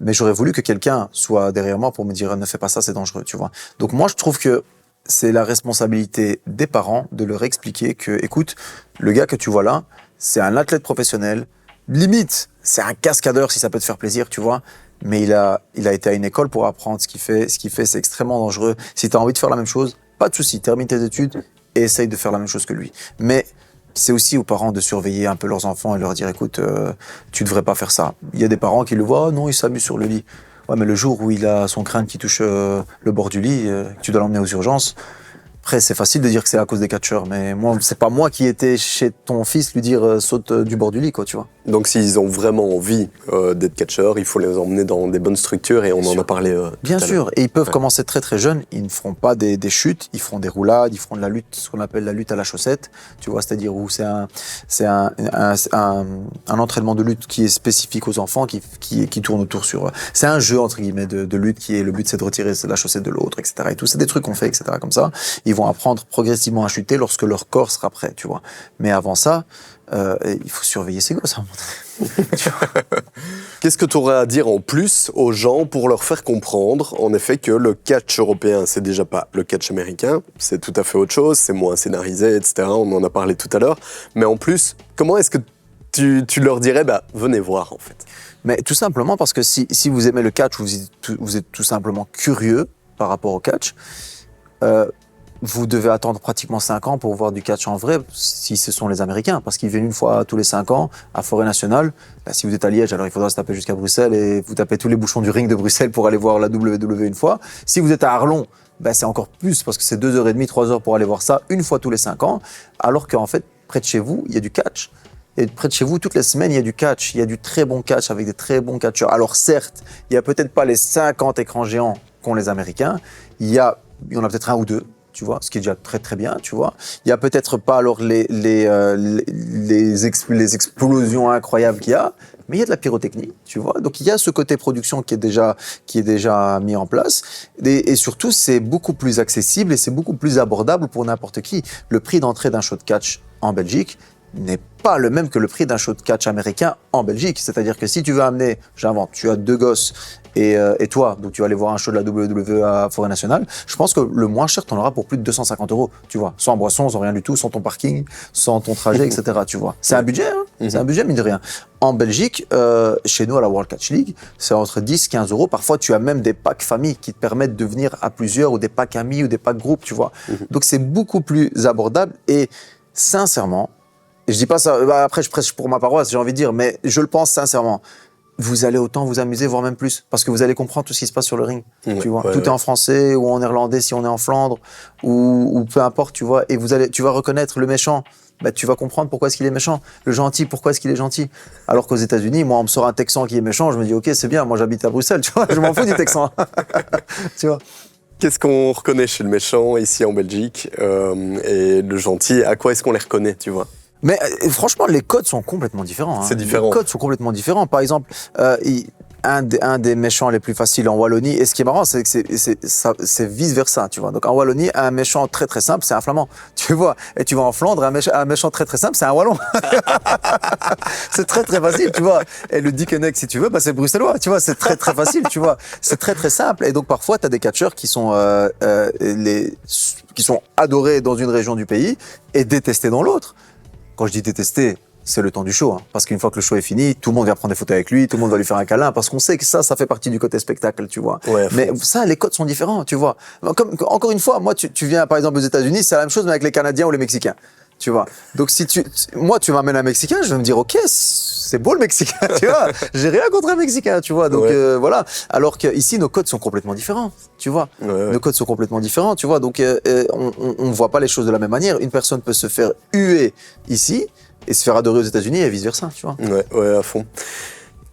Mais j'aurais voulu que quelqu'un soit derrière moi pour me dire ne fais pas ça, c'est dangereux, tu vois. Donc moi, je trouve que c'est la responsabilité des parents de leur expliquer que, écoute, le gars que tu vois là, c'est un athlète professionnel. Limite, c'est un cascadeur si ça peut te faire plaisir, tu vois. Mais il a été à une école pour apprendre ce qu'il fait. Ce qu'il fait, c'est extrêmement dangereux. Si tu as envie de faire la même chose, pas de souci, termine tes études et essaye de faire la même chose que lui. Mais c'est aussi aux parents de surveiller un peu leurs enfants et leur dire, écoute, tu devrais pas faire ça. Il y a des parents qui le voient, oh, non, il s'amuse sur le lit. Ouais, mais le jour où il a son crâne qui touche le bord du lit, tu dois l'emmener aux urgences. Après, c'est facile de dire que c'est à cause des catcheurs, mais moi, c'est pas moi qui étais chez ton fils lui dire saute du bord du lit, quoi, tu vois. Donc, s'ils ont vraiment envie d'être catcheurs, il faut les emmener dans des bonnes structures et on en a parlé. Bien sûr, et ils peuvent commencer très très jeunes. Ils ne feront pas des chutes, ils feront des roulades, ils feront de la lutte, ce qu'on appelle la lutte à la chaussette, tu vois, c'est-à-dire où c'est un entraînement de lutte qui est spécifique aux enfants, qui tourne autour sur. C'est un jeu entre guillemets de lutte qui est le but, c'est de retirer la chaussette de l'autre, etc. Et tout, c'est des trucs qu'on fait, etc. Comme ça. Ils vont apprendre progressivement à chuter lorsque leur corps sera prêt, tu vois. Mais avant ça, il faut surveiller ces gosses. Qu'est-ce que tu aurais à dire en plus aux gens pour leur faire comprendre, en effet, que le catch européen, c'est déjà pas le catch américain, c'est tout à fait autre chose, c'est moins scénarisé, etc. On en a parlé tout à l'heure. Mais en plus, comment est-ce que tu leur dirais, venez voir, en fait? Mais tout simplement parce que si vous aimez le catch, vous êtes tout simplement curieux par rapport au catch, vous devez attendre pratiquement 5 ans pour voir du catch en vrai, si ce sont les Américains, parce qu'ils viennent une fois tous les 5 ans à Forêt Nationale. Si vous êtes à Liège, alors il faudra se taper jusqu'à Bruxelles et vous tapez tous les bouchons du ring de Bruxelles pour aller voir la WWE une fois. Si vous êtes à Arlon, c'est encore plus, parce que c'est 2h30, 3h pour aller voir ça une fois tous les 5 ans, alors qu'en fait, près de chez vous, il y a du catch. Et près de chez vous, toutes les semaines, il y a du catch. Il y a du très bon catch avec des très bons catcheurs. Alors certes, il n'y a peut-être pas les 50 écrans géants qu'ont les Américains. Il y en a peut-être un ou deux, tu vois, ce qui est déjà très très bien, tu vois. Il y a peut-être pas alors les explosions incroyables qu'il y a, mais il y a de la pyrotechnie, tu vois. Donc il y a ce côté production qui est déjà mis en place, et surtout c'est beaucoup plus accessible et c'est beaucoup plus abordable pour n'importe qui. Le prix d'entrée d'un show de catch en Belgique n'est pas le même que le prix d'un show de catch américain en Belgique. C'est-à-dire que si tu veux amener, j'invente, tu as 2 gosses et toi, donc tu vas aller voir un show de la WWE à Forêt Nationale, je pense que le moins cher, tu en auras pour plus de 250 €, tu vois. Sans boisson, sans rien du tout, sans ton parking, sans ton trajet, etc. Tu vois. C'est un budget, hein. C'est un budget, mine de rien. En Belgique, chez nous, à la World Catch League, c'est entre 10 et 15 €. Parfois, tu as même des packs famille qui te permettent de venir à plusieurs, ou des packs amis, ou des packs groupes, tu vois. Donc, c'est beaucoup plus abordable et sincèrement, et je dis pas ça, après je prêche pour ma paroisse, j'ai envie de dire, mais je le pense sincèrement. Vous allez autant vous amuser, voire même plus, parce que vous allez comprendre tout ce qui se passe sur le ring. Tu vois, tout est en français ou en néerlandais si on est en Flandre ou peu importe, tu vois. Et tu vas reconnaître le méchant. Tu vas comprendre pourquoi est-ce qu'il est méchant. Le gentil, pourquoi est-ce qu'il est gentil. Alors qu'aux États-Unis, moi, on me sort un Texan qui est méchant, je me dis ok, c'est bien. Moi, j'habite à Bruxelles, tu vois. Je m'en fous du Texan. Tu vois. Qu'est-ce qu'on reconnaît chez le méchant ici en Belgique et le gentil? À quoi est-ce qu'on les reconnaît, tu vois? Mais franchement, les codes sont complètement différents. C'est différent. Les codes sont complètement différents. Par exemple, un des méchants les plus faciles en Wallonie, et ce qui est marrant, c'est que c'est vice-versa, tu vois. Donc en Wallonie, un méchant très très simple, c'est un Flamand, tu vois. Et tu vas en Flandre, un méchant très très simple, c'est un Wallon. C'est très très facile, tu vois. Et le Dickeneck, si tu veux, c'est bruxellois, tu vois. C'est très très facile, tu vois. C'est très très simple. Et donc parfois, tu as des catcheurs qui sont adorés dans une région du pays et détestés dans l'autre. Quand je dis détester, c'est le temps du show. Hein. Parce qu'une fois que le show est fini, tout le monde vient prendre des photos avec lui, tout le monde va lui faire un câlin, parce qu'on sait que ça fait partie du côté spectacle, tu vois. Ouais, mais ça, les codes sont différents, tu vois. Encore une fois, moi, tu viens par exemple aux États-Unis, c'est la même chose, mais avec les Canadiens ou les Mexicains. Tu vois. Donc, moi, tu m'amènes un Mexicain, je vais me dire, ok, c'est beau le Mexique, tu vois. J'ai rien contre un Mexicain, tu vois. Donc voilà. Alors qu'ici, nos codes sont complètement différents, tu vois. Nos codes sont complètement différents, tu vois. Donc on voit pas les choses de la même manière. Une personne peut se faire huer ici et se faire adorer aux États-Unis et vice versa, tu vois. Ouais, à fond.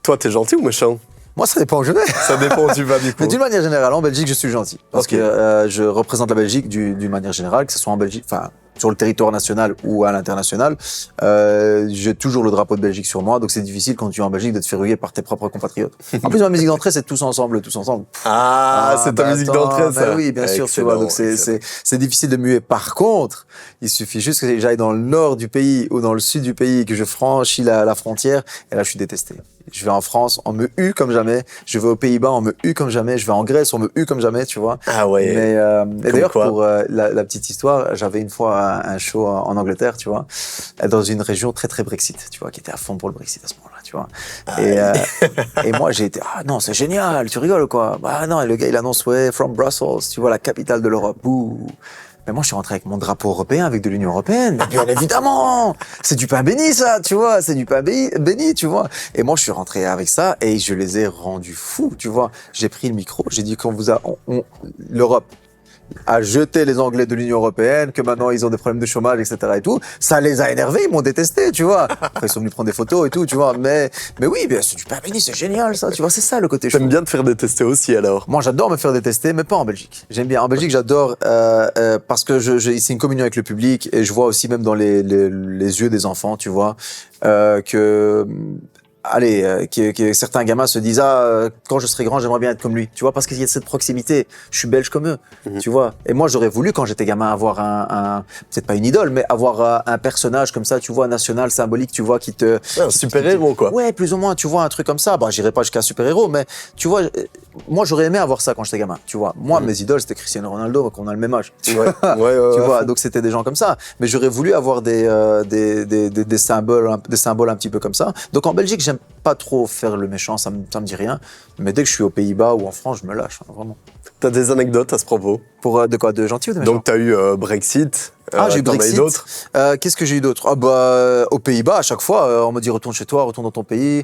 Toi, t'es gentil ou méchant? Moi, ça dépend où je vais. Ça dépend où tu vas, du coup. Mais d'une manière générale, en Belgique, je suis gentil. Parce que je représente la Belgique d'une manière générale, que ce soit en Belgique, enfin, sur le territoire national ou à l'international. J'ai toujours le drapeau de Belgique sur moi, donc c'est difficile quand tu es en Belgique de te faire huer par tes propres compatriotes. En plus, ma musique d'entrée, c'est tous ensemble, tous ensemble. C'est ta musique d'entrée, ça. Oui, bien sûr, tu vois. Donc c'est difficile de muer. Par contre, il suffit juste que j'aille dans le nord du pays ou dans le sud du pays, que je franchis la frontière, et là, je suis détesté. Je vais en France, on me hue comme jamais. Je vais aux Pays-Bas, on me hue comme jamais. Je vais en Grèce, on me hue comme jamais, tu vois. Ah ouais. Mais et d'ailleurs, pour la petite histoire, j'avais une fois un show en Angleterre, tu vois, dans une région très très Brexit, tu vois, qui était à fond pour le Brexit à ce moment-là, tu vois. Et moi, j'ai été, ah non, c'est génial, tu rigoles quoi. Bah non, et le gars, il annonce, ouais, from Brussels, tu vois, la capitale de l'Europe. Ouh. Mais moi, je suis rentré avec mon drapeau européen, avec de l'Union européenne. Bien évidemment, c'est du pain béni, ça, tu vois. C'est du pain béni, tu vois. Et moi, je suis rentré avec ça et je les ai rendus fous, tu vois. J'ai pris le micro, j'ai dit qu'on l'Europe a jeté les Anglais de l'Union européenne, que maintenant ils ont des problèmes de chômage, etc. et tout. Ça les a énervés, ils m'ont détesté, tu vois. Après, ils sont venus prendre des photos et tout, tu vois. Mais oui, bien, c'est du pain béni, c'est génial, ça, tu vois. C'est ça le côté chaud. T'aimes bien te faire détester aussi, alors? Moi, j'adore me faire détester, mais pas en Belgique. J'aime bien. En Belgique, j'adore parce que c'est une communion avec le public et je vois aussi même dans les yeux des enfants, tu vois, que certains gamins se disent quand je serai grand j'aimerais bien être comme lui, tu vois, parce qu'il y a cette proximité. Je suis belge comme eux, tu vois. Et moi j'aurais voulu quand j'étais gamin avoir peut-être pas une idole, mais avoir un personnage comme ça, tu vois, national, symbolique, tu vois, un super héros quoi. Ouais, plus ou moins, tu vois, un truc comme ça. Bah j'irai pas jusqu'à super héros, mais tu vois, moi j'aurais aimé avoir ça quand j'étais gamin, tu vois. Moi mes idoles c'était Cristiano Ronaldo, qu'on a le même âge. Tu vois, donc c'était des gens comme ça. Mais j'aurais voulu avoir des symboles un petit peu comme ça. Donc en Belgique j'aime pas trop faire le méchant, ça me dit rien. Mais dès que je suis aux Pays-Bas ou en France, je me lâche, hein, vraiment. T'as des anecdotes à ce propos? Pour de quoi? De gentil ou de méchant? Donc t'as eu Brexit. J'ai eu Brexit. D'autres? Qu'est-ce que j'ai eu d'autre? Aux Pays-Bas, à chaque fois, on me dit retourne chez toi, retourne dans ton pays.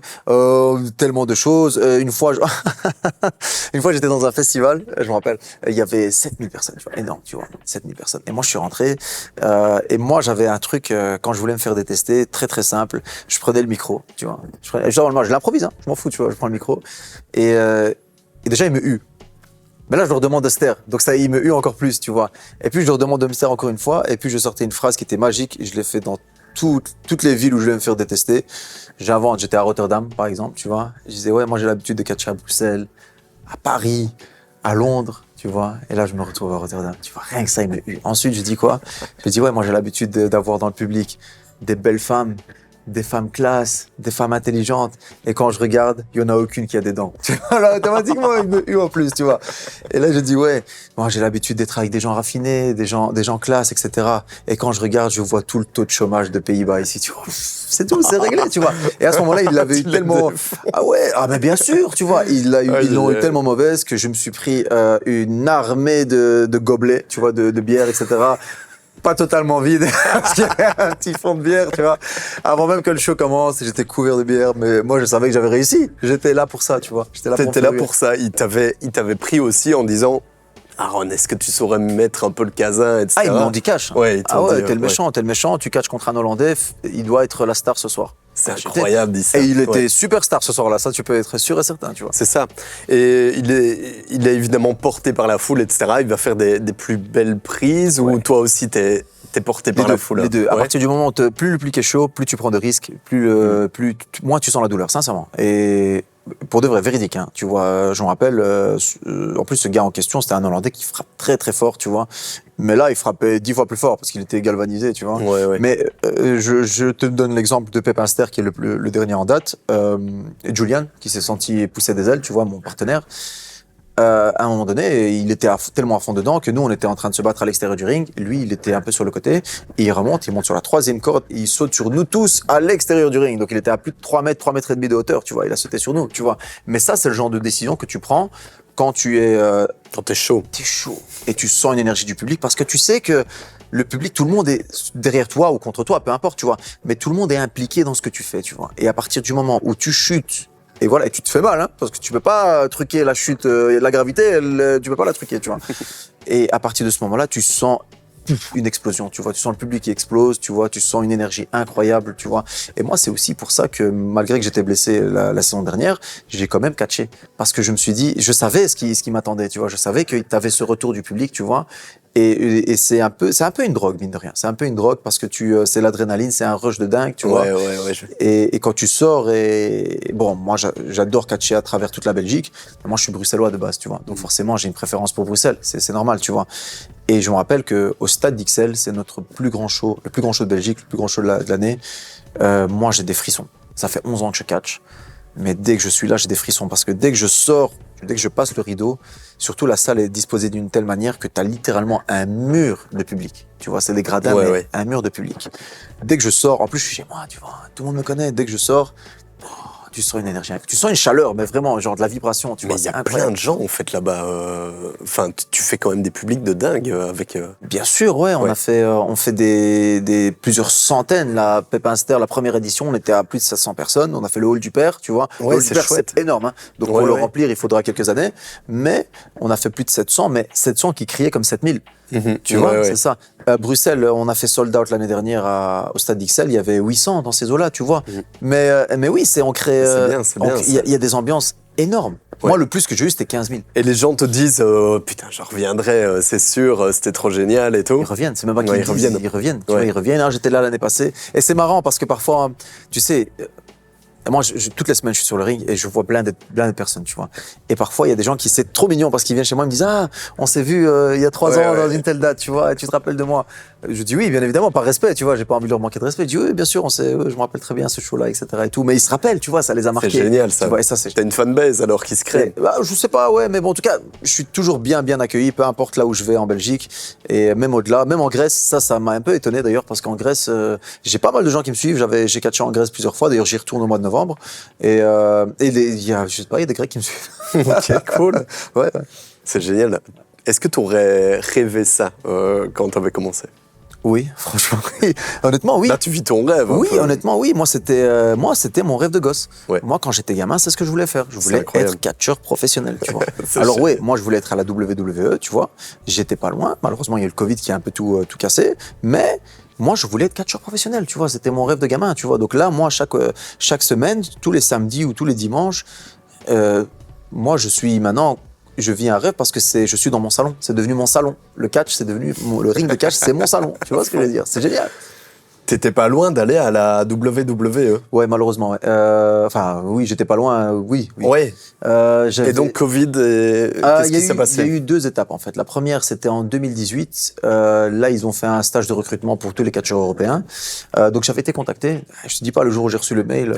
Tellement de choses. Une fois, j'étais dans un festival, je me rappelle, il y avait 7000 personnes, tu vois, énorme, tu vois, 7000 personnes. Et moi, je suis rentré, et moi, j'avais un truc, quand je voulais me faire détester, très très simple, je prenais le micro, tu vois. Généralement, je l'improvise, hein, je m'en fous, tu vois, je prends le micro, et déjà, il me hue. Mais là, je leur demande de se taire. Donc ça, il me hue encore plus, tu vois. Et puis, je leur demande de me taire encore une fois. Et puis, je sortais une phrase qui était magique. Je l'ai fait dans toutes les villes où je vais me faire détester. J'invente. J'étais à Rotterdam, par exemple, tu vois. Je disais, ouais, moi, j'ai l'habitude de catcher à Bruxelles, à Paris, à Londres, tu vois. Et là, je me retrouve à Rotterdam. Tu vois, rien que ça, il me hue. Ensuite, je dis quoi? Je dis, ouais, moi, j'ai l'habitude d'avoir dans le public des belles femmes, des femmes classe, des femmes intelligentes. Et quand je regarde, il y en a aucune qui a des dents. Tu vois, là, automatiquement, il me hue en plus, tu vois. Et là, je dis, ouais, moi, j'ai l'habitude d'être avec des gens raffinés, des gens classe, etc. Et quand je regarde, je vois tout le taux de chômage de Pays-Bas ici, tu vois. C'est tout, c'est réglé, tu vois. Et à ce moment-là, il l'avait eu tellement... Ah ouais, mais bien sûr, tu vois. Ils l'ont eu tellement mauvaise que je me suis pris une armée de gobelets, tu vois, de bière, etc. Pas totalement vide, parce qu'il y avait un petit fond de bière, tu vois. Avant même que le show commence, j'étais couvert de bière, mais moi, je savais que j'avais réussi. J'étais là pour ça, tu vois. T'étais là pour ça. Il t'avait pris aussi en disant, Aaron, est-ce que tu saurais me mettre un peu le casin, etc. Ah, ils m'ont dit cash. Ouais, t'es le méchant, tu catches contre un Hollandais, il doit être la star ce soir. C'est incroyable, dit ça. Et il était superstar ce soir-là, ça tu peux être sûr et certain, tu vois. C'est ça. Et il est évidemment porté par la foule, etc. Il va faire des plus belles prises, ou toi aussi t'es porté par la foule? Les deux. À partir du moment où plus le public est chaud, plus tu prends de risques, moins tu sens la douleur, sincèrement. Et pour de vrai, véridique, hein. Tu vois, j'en rappelle, en plus ce gars en question, c'était un Hollandais qui frappe très très fort, tu vois. Mais là, il frappait 10 fois plus fort parce qu'il était galvanisé, tu vois. Ouais. Mais je te donne l'exemple de Pep Inster, qui est le dernier en date. Julian, qui s'est senti pousser des ailes, tu vois, mon partenaire. À un moment donné, il était tellement à fond dedans que nous, on était en train de se battre à l'extérieur du ring. Lui, il était un peu sur le côté. Et il monte sur la 3e corde. Et il saute sur nous tous à l'extérieur du ring. Donc, il était à plus de 3 mètres et demi de hauteur, tu vois. Il a sauté sur nous, tu vois. Mais ça, c'est le genre de décision que tu prends quand tu es... quand t'es chaud. T'es chaud. Et tu sens une énergie du public parce que tu sais que le public, tout le monde est derrière toi ou contre toi, peu importe, tu vois. Mais tout le monde est impliqué dans ce que tu fais, tu vois. Et à partir du moment où tu chutes, et voilà, et tu te fais mal, hein, parce que tu peux pas truquer la chute, la gravité, tu peux pas la truquer, tu vois. Et à partir de ce moment-là, tu sens une explosion, tu vois, tu sens le public qui explose, tu vois, tu sens une énergie incroyable, tu vois. Et moi, c'est aussi pour ça que, malgré que j'étais blessé la saison dernière, j'ai quand même catché. Parce que je me suis dit, je savais ce qui m'attendait, tu vois, je savais que t'avais ce retour du public, tu vois. Et c'est un peu une drogue, mine de rien. C'est un peu une drogue parce que c'est l'adrénaline, c'est un rush de dingue, tu vois. Ouais. Et quand tu sors bon, moi, j'adore catcher à travers toute la Belgique. Moi, je suis bruxellois de base, tu vois. Donc, forcément, j'ai une préférence pour Bruxelles. C'est normal, tu vois. Et je me rappelle qu'au Stade d'Ixelles, c'est notre plus grand show, le plus grand show de Belgique, le plus grand show de l'année. Moi, j'ai des frissons. Ça fait 11 ans que je catch. Mais dès que je suis là, j'ai des frissons. Parce que dès que je sors, dès que je passe le rideau, surtout la salle est disposée d'une telle manière que tu as littéralement un mur de public. Tu vois, c'est des gradins, mais un mur de public. Dès que je sors, en plus, je suis chez moi, tu vois, tout le monde me connaît. Dès que je sors, tu sens une énergie, tu sens une chaleur, mais vraiment, genre de la vibration, tu vois. Mais il y a plein de gens, en fait, là-bas. Enfin, tu fais quand même des publics de dingue avec... Bien sûr, ouais. On fait plusieurs centaines. La Pepinster, la première édition, on était à plus de 700 personnes. On a fait le hall du Père, tu vois. Ouais, le hall du Père, c'est énorme, hein. Donc, pour le remplir, il faudra quelques années. Mais on a fait plus de 700, mais 700 qui criaient comme 7000. Tu vois, c'est ça. Bruxelles, on a fait sold out l'année dernière au Stade d'Ixelles. Il y avait 800 dans ces eaux-là, tu vois. Mais oui, c'est ancré. C'est bien. Il y a des ambiances énormes. Moi, le plus que j'ai eu, c'était 15 000. Et les gens te disent, putain, j'en reviendrai, c'est sûr, c'était trop génial et tout. Ils reviennent, c'est même pas qu'ils disent, ils reviennent. Tu vois, ils reviennent. Alors, j'étais là l'année passée. Et c'est marrant parce que parfois, tu sais, moi, toutes les semaines, je suis sur le ring et je vois plein de personnes, tu vois. Et parfois, il y a des gens qui, c'est trop mignon parce qu'ils viennent chez moi et me disent, ah, on s'est vu il y a 3 ans dans une telle date, tu vois, et tu te rappelles de moi. Je dis oui, bien évidemment, par respect, tu vois, j'ai pas envie de leur manquer de respect. Je dis oui, bien sûr, je me rappelle très bien ce show-là, etc. et tout. Mais ils se rappellent, tu vois, ça les a marqués. C'est génial, ça. Tu vois, et t'as une fanbase alors qui se crée. Je sais pas, ouais, mais bon, en tout cas, je suis toujours bien accueilli, peu importe là où je vais en Belgique. Et même au-delà, même en Grèce, ça m'a un peu étonné d'ailleurs, parce qu'en Grèce, j'ai pas mal de gens qui me suivent. J'ai catché en Grèce plusieurs fois. D'ailleurs, j'y retourne au mois de novembre. Il y a des Grecs qui me suivent. Ok, cool. Ouais. C'est génial. Est-ce que tu aurais rêvé ça quand tu avais commencé? Oui, franchement, oui. Honnêtement, oui. Là, tu vis ton rêve. Oui, honnêtement, oui. Moi, c'était mon rêve de gosse. Ouais. Moi, quand j'étais gamin, c'est ce que je voulais faire. Je voulais être catcheur professionnel, tu vois. Alors, oui, moi, je voulais être à la WWE, tu vois. J'étais pas loin. Malheureusement, il y a eu le Covid qui a un peu tout cassé. Mais moi, je voulais être catcheur professionnel, tu vois. C'était mon rêve de gamin, tu vois. Donc là, moi, chaque semaine, tous les samedis ou tous les dimanches, moi, je vis un rêve parce que je suis dans mon salon. C'est devenu mon salon. Le catch, c'est devenu le ring de catch, c'est mon salon. Tu vois ce que je veux dire? C'est génial. T'étais pas loin d'aller à la WWE. Ouais, malheureusement. Ouais. Enfin, oui, j'étais pas loin. Oui. Ouais. Et donc Covid, qu'est-ce qui s'est passé? Il y a eu 2 étapes en fait. La première, c'était en 2018. Là, ils ont fait un stage de recrutement pour tous les catcheurs européens. Donc j'avais été contacté. Je te dis pas le jour où j'ai reçu le mail.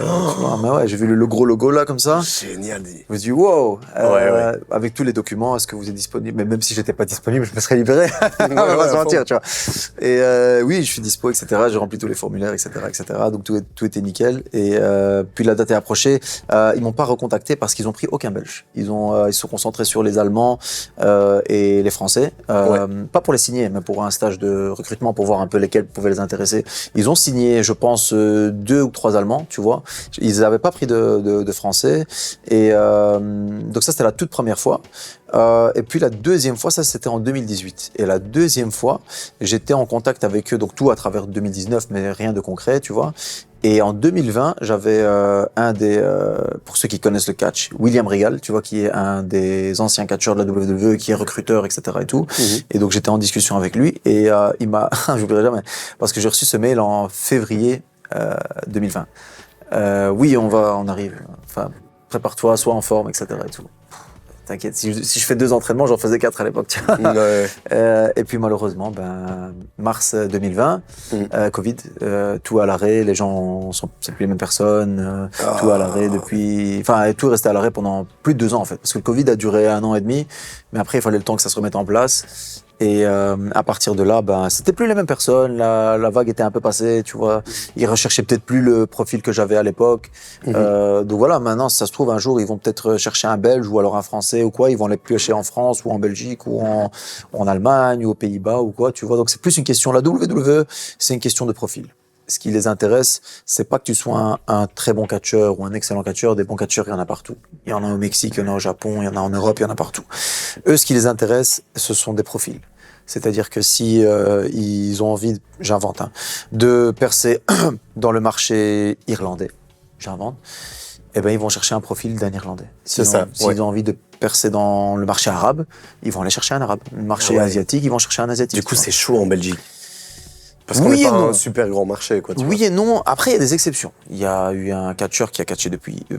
Mais ouais, j'ai vu le gros logo là comme ça. Génial. Je me suis dit wow. Avec tous les documents, est-ce que vous êtes disponible? Mais même si j'étais pas disponible, je me serais libéré. On va pas se mentir, tu vois. Et oui, je suis dispo, etc. J'ai rempli tous les formulaires, etc. Donc tout était nickel. Et puis la date est approchée. Ils m'ont pas recontacté parce qu'ils ont pris aucun Belge. Ils se sont concentrés sur les Allemands et les Français. Pas pour les signer, mais pour un stage de recrutement pour voir un peu lesquels pouvaient les intéresser. Ils ont signé, je pense, 2 ou 3 Allemands, tu vois. Ils n'avaient pas pris de Français. Et donc ça, c'était la toute première fois. Et puis la deuxième fois, ça c'était en 2018. Et la deuxième fois, j'étais en contact avec eux, donc tout à travers 2019, mais rien de concret, tu vois. Et en 2020, j'avais pour ceux qui connaissent le catch, William Regal, tu vois, qui est un des anciens catcheurs de la WWE, qui est recruteur, etc. et tout. Et donc j'étais en discussion avec lui et il m'a, j'oublierai jamais, parce que j'ai reçu ce mail en février 2020. Oui, on arrive. Enfin, prépare-toi, sois en forme, etc. et tout. T'inquiète, si je fais 2 entraînements, j'en faisais 4 à l'époque, tu vois. Et puis malheureusement, mars 2020, Covid, tout à l'arrêt, les gens c'est plus les mêmes personnes, tout à l'arrêt depuis, enfin, tout est resté à l'arrêt pendant plus de 2 ans, en fait. Parce que le Covid a duré 1 an et demi, mais après, il fallait le temps que ça se remette en place. Et à partir de là, ben, c'était plus les mêmes personnes. La vague était un peu passée, tu vois. Ils recherchaient peut-être plus le profil que j'avais à l'époque. Donc voilà, maintenant, si ça se trouve, un jour, ils vont peut-être chercher un Belge ou alors un Français ou quoi. Ils vont les piocher en France ou en Belgique ou en Allemagne ou aux Pays-Bas ou quoi, tu vois. Donc c'est plus une question, la WWE, c'est une question de profil. Ce qui les intéresse, c'est pas que tu sois un très bon catcheur ou un excellent catcheur. Des bons catcheurs, il y en a partout. Il y en a au Mexique, il y en a au Japon, il y en a en Europe, il y en a partout. Eux, ce qui les intéresse, ce sont des profils. C'est-à-dire que si ils ont envie, j'invente, de percer dans le marché irlandais, j'invente, eh ben ils vont chercher un profil d'un Irlandais. S'ils ont envie de percer dans le marché arabe, ils vont aller chercher un arabe. Le marché asiatique, ils vont chercher un asiatique. Du coup, c'est chaud en Belgique. Parce qu'on n'est pas un super grand marché, quoi. Oui et non. Après, il y a des exceptions. Il y a eu un catcheur qui a catché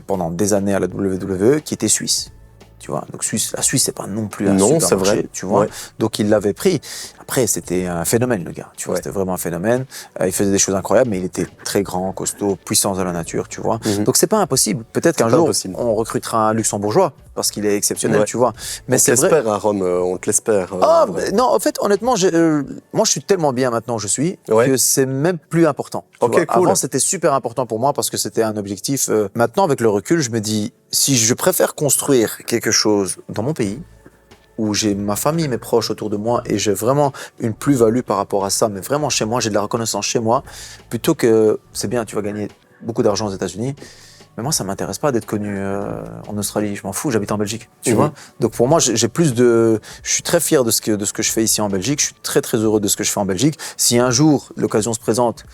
pendant des années à la WWE qui était suisse. Tu vois, donc la Suisse, c'est pas non plus un super marché, tu vois. Ouais. Donc il l'avait pris. Après, c'était un phénomène, le gars. Tu vois, c'était vraiment un phénomène. Il faisait des choses incroyables, mais il était très grand, costaud, puissance de la nature, tu vois. Donc c'est pas impossible. Peut-être qu'un jour, on recrutera un Luxembourgeois parce qu'il est exceptionnel, tu vois. Mais c'est vrai. On te l'espère à Rome, on te l'espère. Non, en fait, honnêtement, moi, je suis tellement bien maintenant où je suis que c'est même plus important. Cool. Avant, c'était super important pour moi parce que c'était un objectif. Maintenant, avec le recul, je me dis, si je préfère construire quelque chose dans mon pays, où j'ai ma famille, mes proches autour de moi, et j'ai vraiment une plus-value par rapport à ça, mais vraiment chez moi, j'ai de la reconnaissance chez moi, plutôt que, c'est bien, tu vas gagner beaucoup d'argent aux États-Unis, mais moi, ça m'intéresse pas d'être connu en Australie, je m'en fous, j'habite en Belgique, tu vois. Donc pour moi, je suis très fier de ce que je fais ici en Belgique, je suis très très heureux de ce que je fais en Belgique. Si un jour, l'occasion se présente,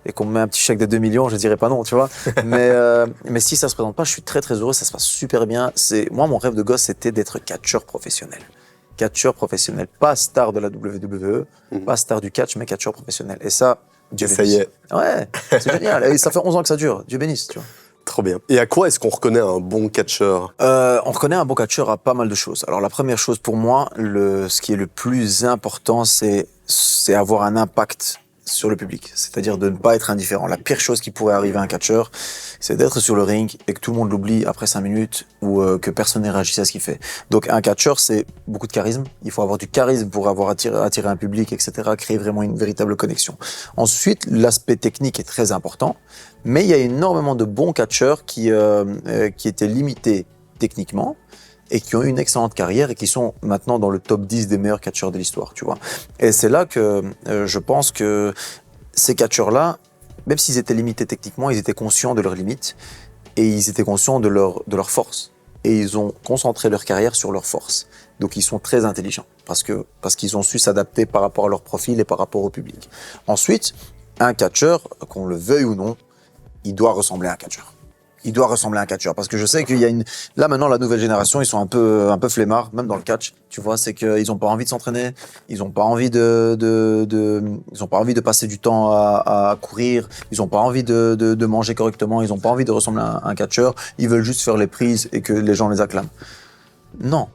et qu'on me met un petit chèque de 2 millions, je dirais pas non, tu vois. Mais si ça se présente pas, je suis très très heureux, ça se passe super bien. Moi, mon rêve de gosse, c'était d'être catcheur professionnel. Catcheur professionnel, pas star de la WWE, pas star du catch, mais catcheur professionnel. Et ça, Dieu bénisse. Ça y est. Ouais, c'est génial. Et ça fait 11 ans que ça dure. Dieu bénisse, tu vois. Trop bien. Et à quoi est-ce qu'on reconnaît un bon catcheur ? On reconnaît un bon catcheur à pas mal de choses. Alors la première chose pour moi, ce qui est le plus important, c'est avoir un impact sur le public, c'est-à-dire de ne pas être indifférent. La pire chose qui pourrait arriver à un catcheur, c'est d'être sur le ring et que tout le monde l'oublie après 5 minutes ou que personne n'ait réagi à ce qu'il fait. Donc un catcheur, c'est beaucoup de charisme. Il faut avoir du charisme pour attirer un public, etc., créer vraiment une véritable connexion. Ensuite, l'aspect technique est très important, mais il y a énormément de bons catcheurs qui étaient limités techniquement, et qui ont eu une excellente carrière et qui sont maintenant dans le top 10 des meilleurs catcheurs de l'histoire, tu vois. Et c'est là que je pense que ces catcheurs-là, même s'ils étaient limités techniquement, ils étaient conscients de leurs limites et ils étaient conscients de leur force. Et ils ont concentré leur carrière sur leurs forces. Donc ils sont très intelligents parce qu'ils ont su s'adapter par rapport à leur profil et par rapport au public. Ensuite, un catcheur, qu'on le veuille ou non, il doit ressembler à un catcheur. Il doit ressembler à un catcheur parce que je sais qu'il y a là maintenant la nouvelle génération, ils sont un peu flemmards, même dans le catch, tu vois, c'est qu'ils ont pas envie de s'entraîner, ils ont pas envie ils ont pas envie de passer du temps à courir, ils ont pas envie de manger correctement, ils ont pas envie de ressembler à un catcheur, ils veulent juste faire les prises et que les gens les acclament. Non.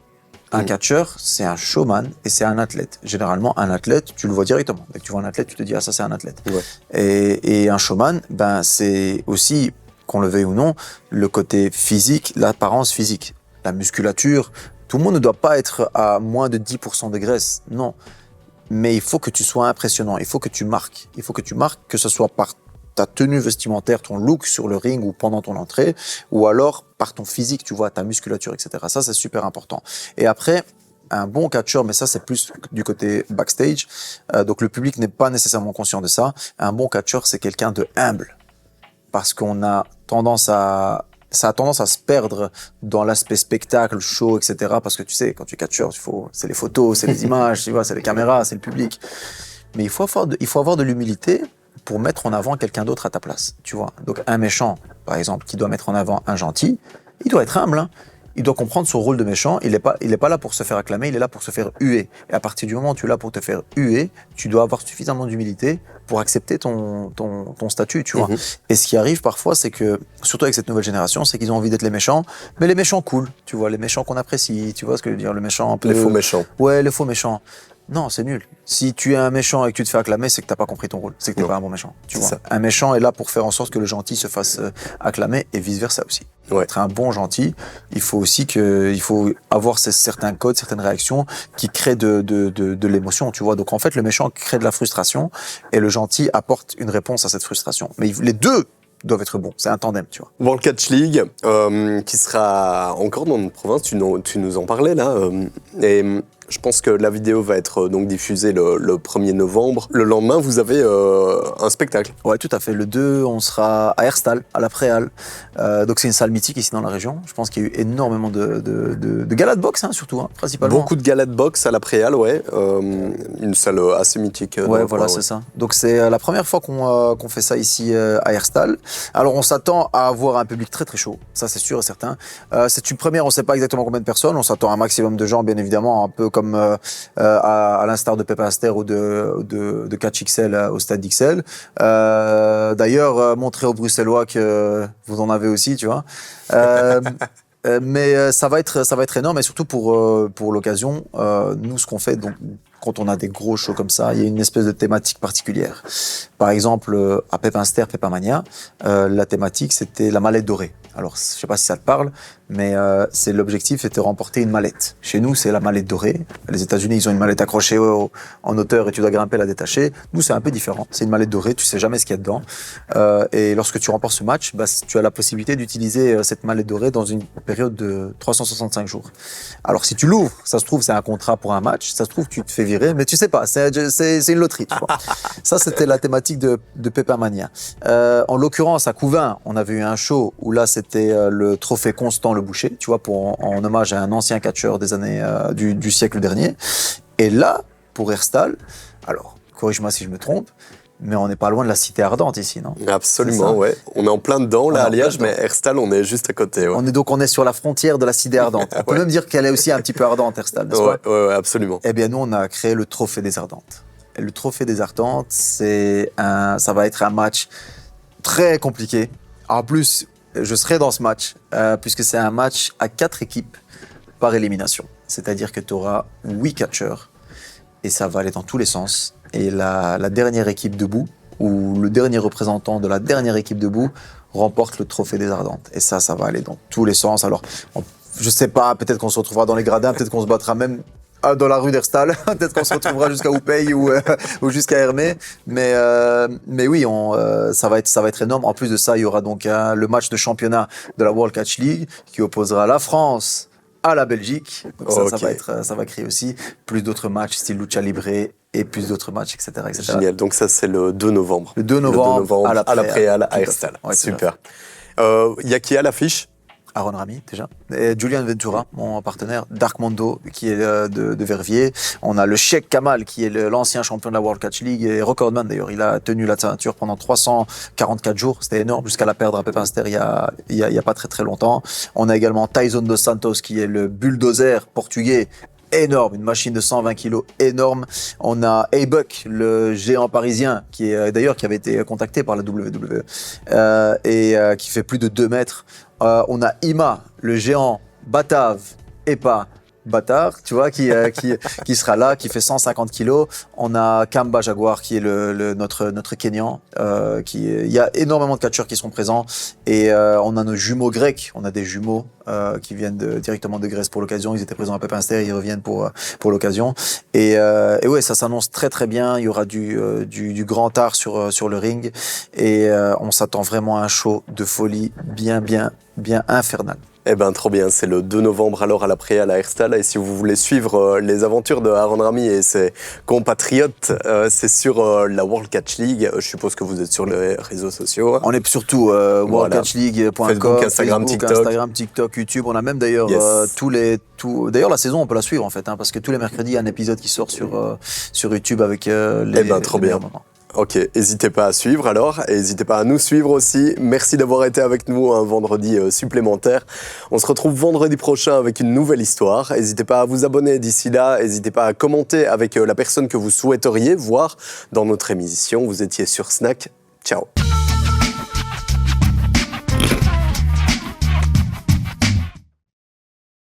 Un catcheur, c'est un showman et c'est un athlète. Généralement, un athlète, tu le vois directement. Dès que tu vois un athlète, tu te dis ah ça c'est un athlète. Ouais. Et un showman, ben c'est aussi, qu'on le veuille ou non, le côté physique, l'apparence physique, la musculature. Tout le monde ne doit pas être à moins de 10% de graisse, non. Mais il faut que tu sois impressionnant, il faut que tu marques. Il faut que tu marques, que ce soit par ta tenue vestimentaire, ton look sur le ring ou pendant ton entrée, ou alors par ton physique, tu vois, ta musculature, etc. Ça, c'est super important. Et après, un bon catcheur, mais ça, c'est plus du côté backstage, donc le public n'est pas nécessairement conscient de ça. Un bon catcheur, c'est quelqu'un de humble. Parce qu'on a tendance ça a tendance à se perdre dans l'aspect spectacle, show, etc. Parce que tu sais, quand tu es catcheur, c'est les photos, c'est les images, tu vois, c'est les caméras, c'est le public. Mais il faut avoir de l'humilité pour mettre en avant quelqu'un d'autre à ta place, tu vois. Donc un méchant, par exemple, qui doit mettre en avant un gentil, il doit être humble, hein. Il doit comprendre son rôle de méchant. Il est pas là pour se faire acclamer, il est là pour se faire huer. Et à partir du moment où tu es là pour te faire huer, tu dois avoir suffisamment d'humilité pour accepter ton statut, tu vois. Et ce qui arrive parfois, c'est que, surtout avec cette nouvelle génération, c'est qu'ils ont envie d'être les méchants, mais les méchants cool, tu vois, les méchants qu'on apprécie, tu vois ce que je veux dire, le méchant un peu... Les faux méchants. Ouais, les faux méchants. Non, c'est nul. Si tu es un méchant et que tu te fais acclamer, c'est que t'as pas compris ton rôle. C'est que t'es pas un bon méchant. Tu vois. Ça. Un méchant est là pour faire en sorte que le gentil se fasse acclamer et vice versa aussi. Pour être un bon gentil, il faut aussi avoir certains codes, certaines réactions qui créent de l'émotion, tu vois. Donc en fait, le méchant crée de la frustration et le gentil apporte une réponse à cette frustration. Mais les deux doivent être bons. C'est un tandem, tu vois. World Catch League, qui sera encore dans notre province, tu nous en parlais là. Et je pense que la vidéo va être donc diffusée le 1er novembre. Le lendemain, vous avez un spectacle. Ouais, tout à fait. Le 2, on sera à Herstal, à la Préhalle. Donc c'est une salle mythique ici dans la région. Je pense qu'il y a eu énormément de galas de boxe, surtout, principalement. Beaucoup de galas de boxe à la Préhalle, ouais. Une salle assez mythique. Ouais, voilà, c'est ça. Donc c'est la première fois qu'on fait ça ici à Herstal. Alors on s'attend à avoir un public très très chaud, ça c'est sûr et certain. C'est une première, on ne sait pas exactement combien de personnes. On s'attend à un maximum de gens, bien évidemment, un peu comme à l'instar de Pépin Aster ou de Catch XL au Stade d'XL. D'ailleurs, montrer aux Bruxellois que vous en avez aussi, tu vois. Mais ça va être énorme, et surtout pour l'occasion, nous ce qu'on fait, donc quand on a des gros shows comme ça, il y a une espèce de thématique particulière. Par exemple, à Pépinster, Pépamania, la thématique c'était la mallette dorée. Alors, je sais pas si ça te parle, mais l'objectif était de remporter une mallette. Chez nous, c'est la mallette dorée. Les États-Unis, ils ont une mallette accrochée en hauteur et tu dois grimper la détacher. Nous, c'est un peu différent. C'est une mallette dorée, tu sais jamais ce qu'il y a dedans. Et lorsque tu remportes ce match, tu as la possibilité d'utiliser cette mallette dorée dans une période de 365 jours. Alors, si tu l'ouvres, ça se trouve, c'est un contrat pour un match. Ça se trouve, tu te fais virer, mais tu sais pas. C'est une loterie, tu vois. Ça, c'était la thématique de Pépamania. En l'occurrence, à Couvain, on avait eu un show où là, c'était le trophée Constant Le Boucher, tu vois, en hommage à un ancien catcheur des années du siècle dernier. Et là, pour Herstal, alors, corrige-moi si je me trompe, mais on n'est pas loin de la Cité Ardente ici, non? Absolument, ouais. On est en plein dedans, là, à Liège, mais Herstal, on est juste à côté. Ouais. On est sur la frontière de la Cité Ardente. On peut même dire qu'elle est aussi un petit peu ardente, Herstal, n'est-ce pas? Ouais, absolument. Eh bien, nous, on a créé le Trophée des Ardentes. Et le Trophée des Ardentes, ça va être un match très compliqué. En plus, je serai dans ce match, puisque c'est un match à 4 équipes par élimination. C'est-à-dire que tu auras 8 catcheurs, et ça va aller dans tous les sens. Et la dernière équipe debout, ou le dernier représentant de la dernière équipe debout, remporte le Trophée des Ardentes. Et ça va aller dans tous les sens. Alors, je sais pas, peut-être qu'on se retrouvera dans les gradins, peut-être qu'on se battra même dans la rue d'Herstal, peut-être qu'on se retrouvera jusqu'à Oupey ou jusqu'à Hermé, mais oui, ça va être énorme. En plus de ça, il y aura donc le match de championnat de la World Catch League qui opposera la France à la Belgique. Donc ça va créer aussi plus d'autres matchs style Lucha Libre et plus d'autres matchs, etc., etc. Génial. Donc ça, c'est le 2 novembre. Le 2 novembre, à la Préhalle à Herstal. Ouais, super. Il y a qui à l'affiche? Aaron Rami, déjà. Et Julian Ventura, mon partenaire. Dark Mondo, qui est de Verviers. On a le Sheikh Kamal, qui est l'ancien champion de la World Catch League et recordman d'ailleurs. Il a tenu la ceinture pendant 344 jours. C'était énorme, jusqu'à la perdre à Pépinster il y a pas très très longtemps. On a également Tyson Dos Santos, qui est le bulldozer portugais. Énorme, une machine de 120 kilos énorme. On a A-Buck, le géant parisien, qui avait été contacté par la WWE et qui fait plus de 2 mètres. On a Ima, le géant batave et pas bâtard, tu vois, qui sera là, qui fait 150 kilos. On a Kamba Jaguar, qui est notre Kenyan. Il y a énormément de catcheurs qui seront présents. Et on a nos jumeaux grecs. On a des jumeaux qui viennent directement de Grèce pour l'occasion. Ils étaient présents à Pépinster, ils reviennent pour l'occasion. Et ouais, ça s'annonce très très bien. Il y aura du grand art sur le ring. Et on s'attend vraiment à un show de folie bien infernal. Eh ben trop bien, c'est le 2 novembre alors à la Préhalle à Herstal. Et si vous voulez suivre les aventures de Aaron Rami et ses compatriotes, c'est sur la World Catch League. Je suppose que vous êtes sur les réseaux sociaux. On est surtout worldcatchleague.com, Facebook, Instagram, TikTok, YouTube. On a même d'ailleurs d'ailleurs la saison on peut la suivre en fait, parce que tous les mercredis il y a un épisode qui sort sur YouTube avec trop bien. Moments. Ok, n'hésitez pas à suivre alors, et n'hésitez pas à nous suivre aussi. Merci d'avoir été avec nous un vendredi supplémentaire. On se retrouve vendredi prochain avec une nouvelle histoire. N'hésitez pas à vous abonner d'ici là, n'hésitez pas à commenter avec la personne que vous souhaiteriez voir dans notre émission. Vous étiez sur Snack. Ciao.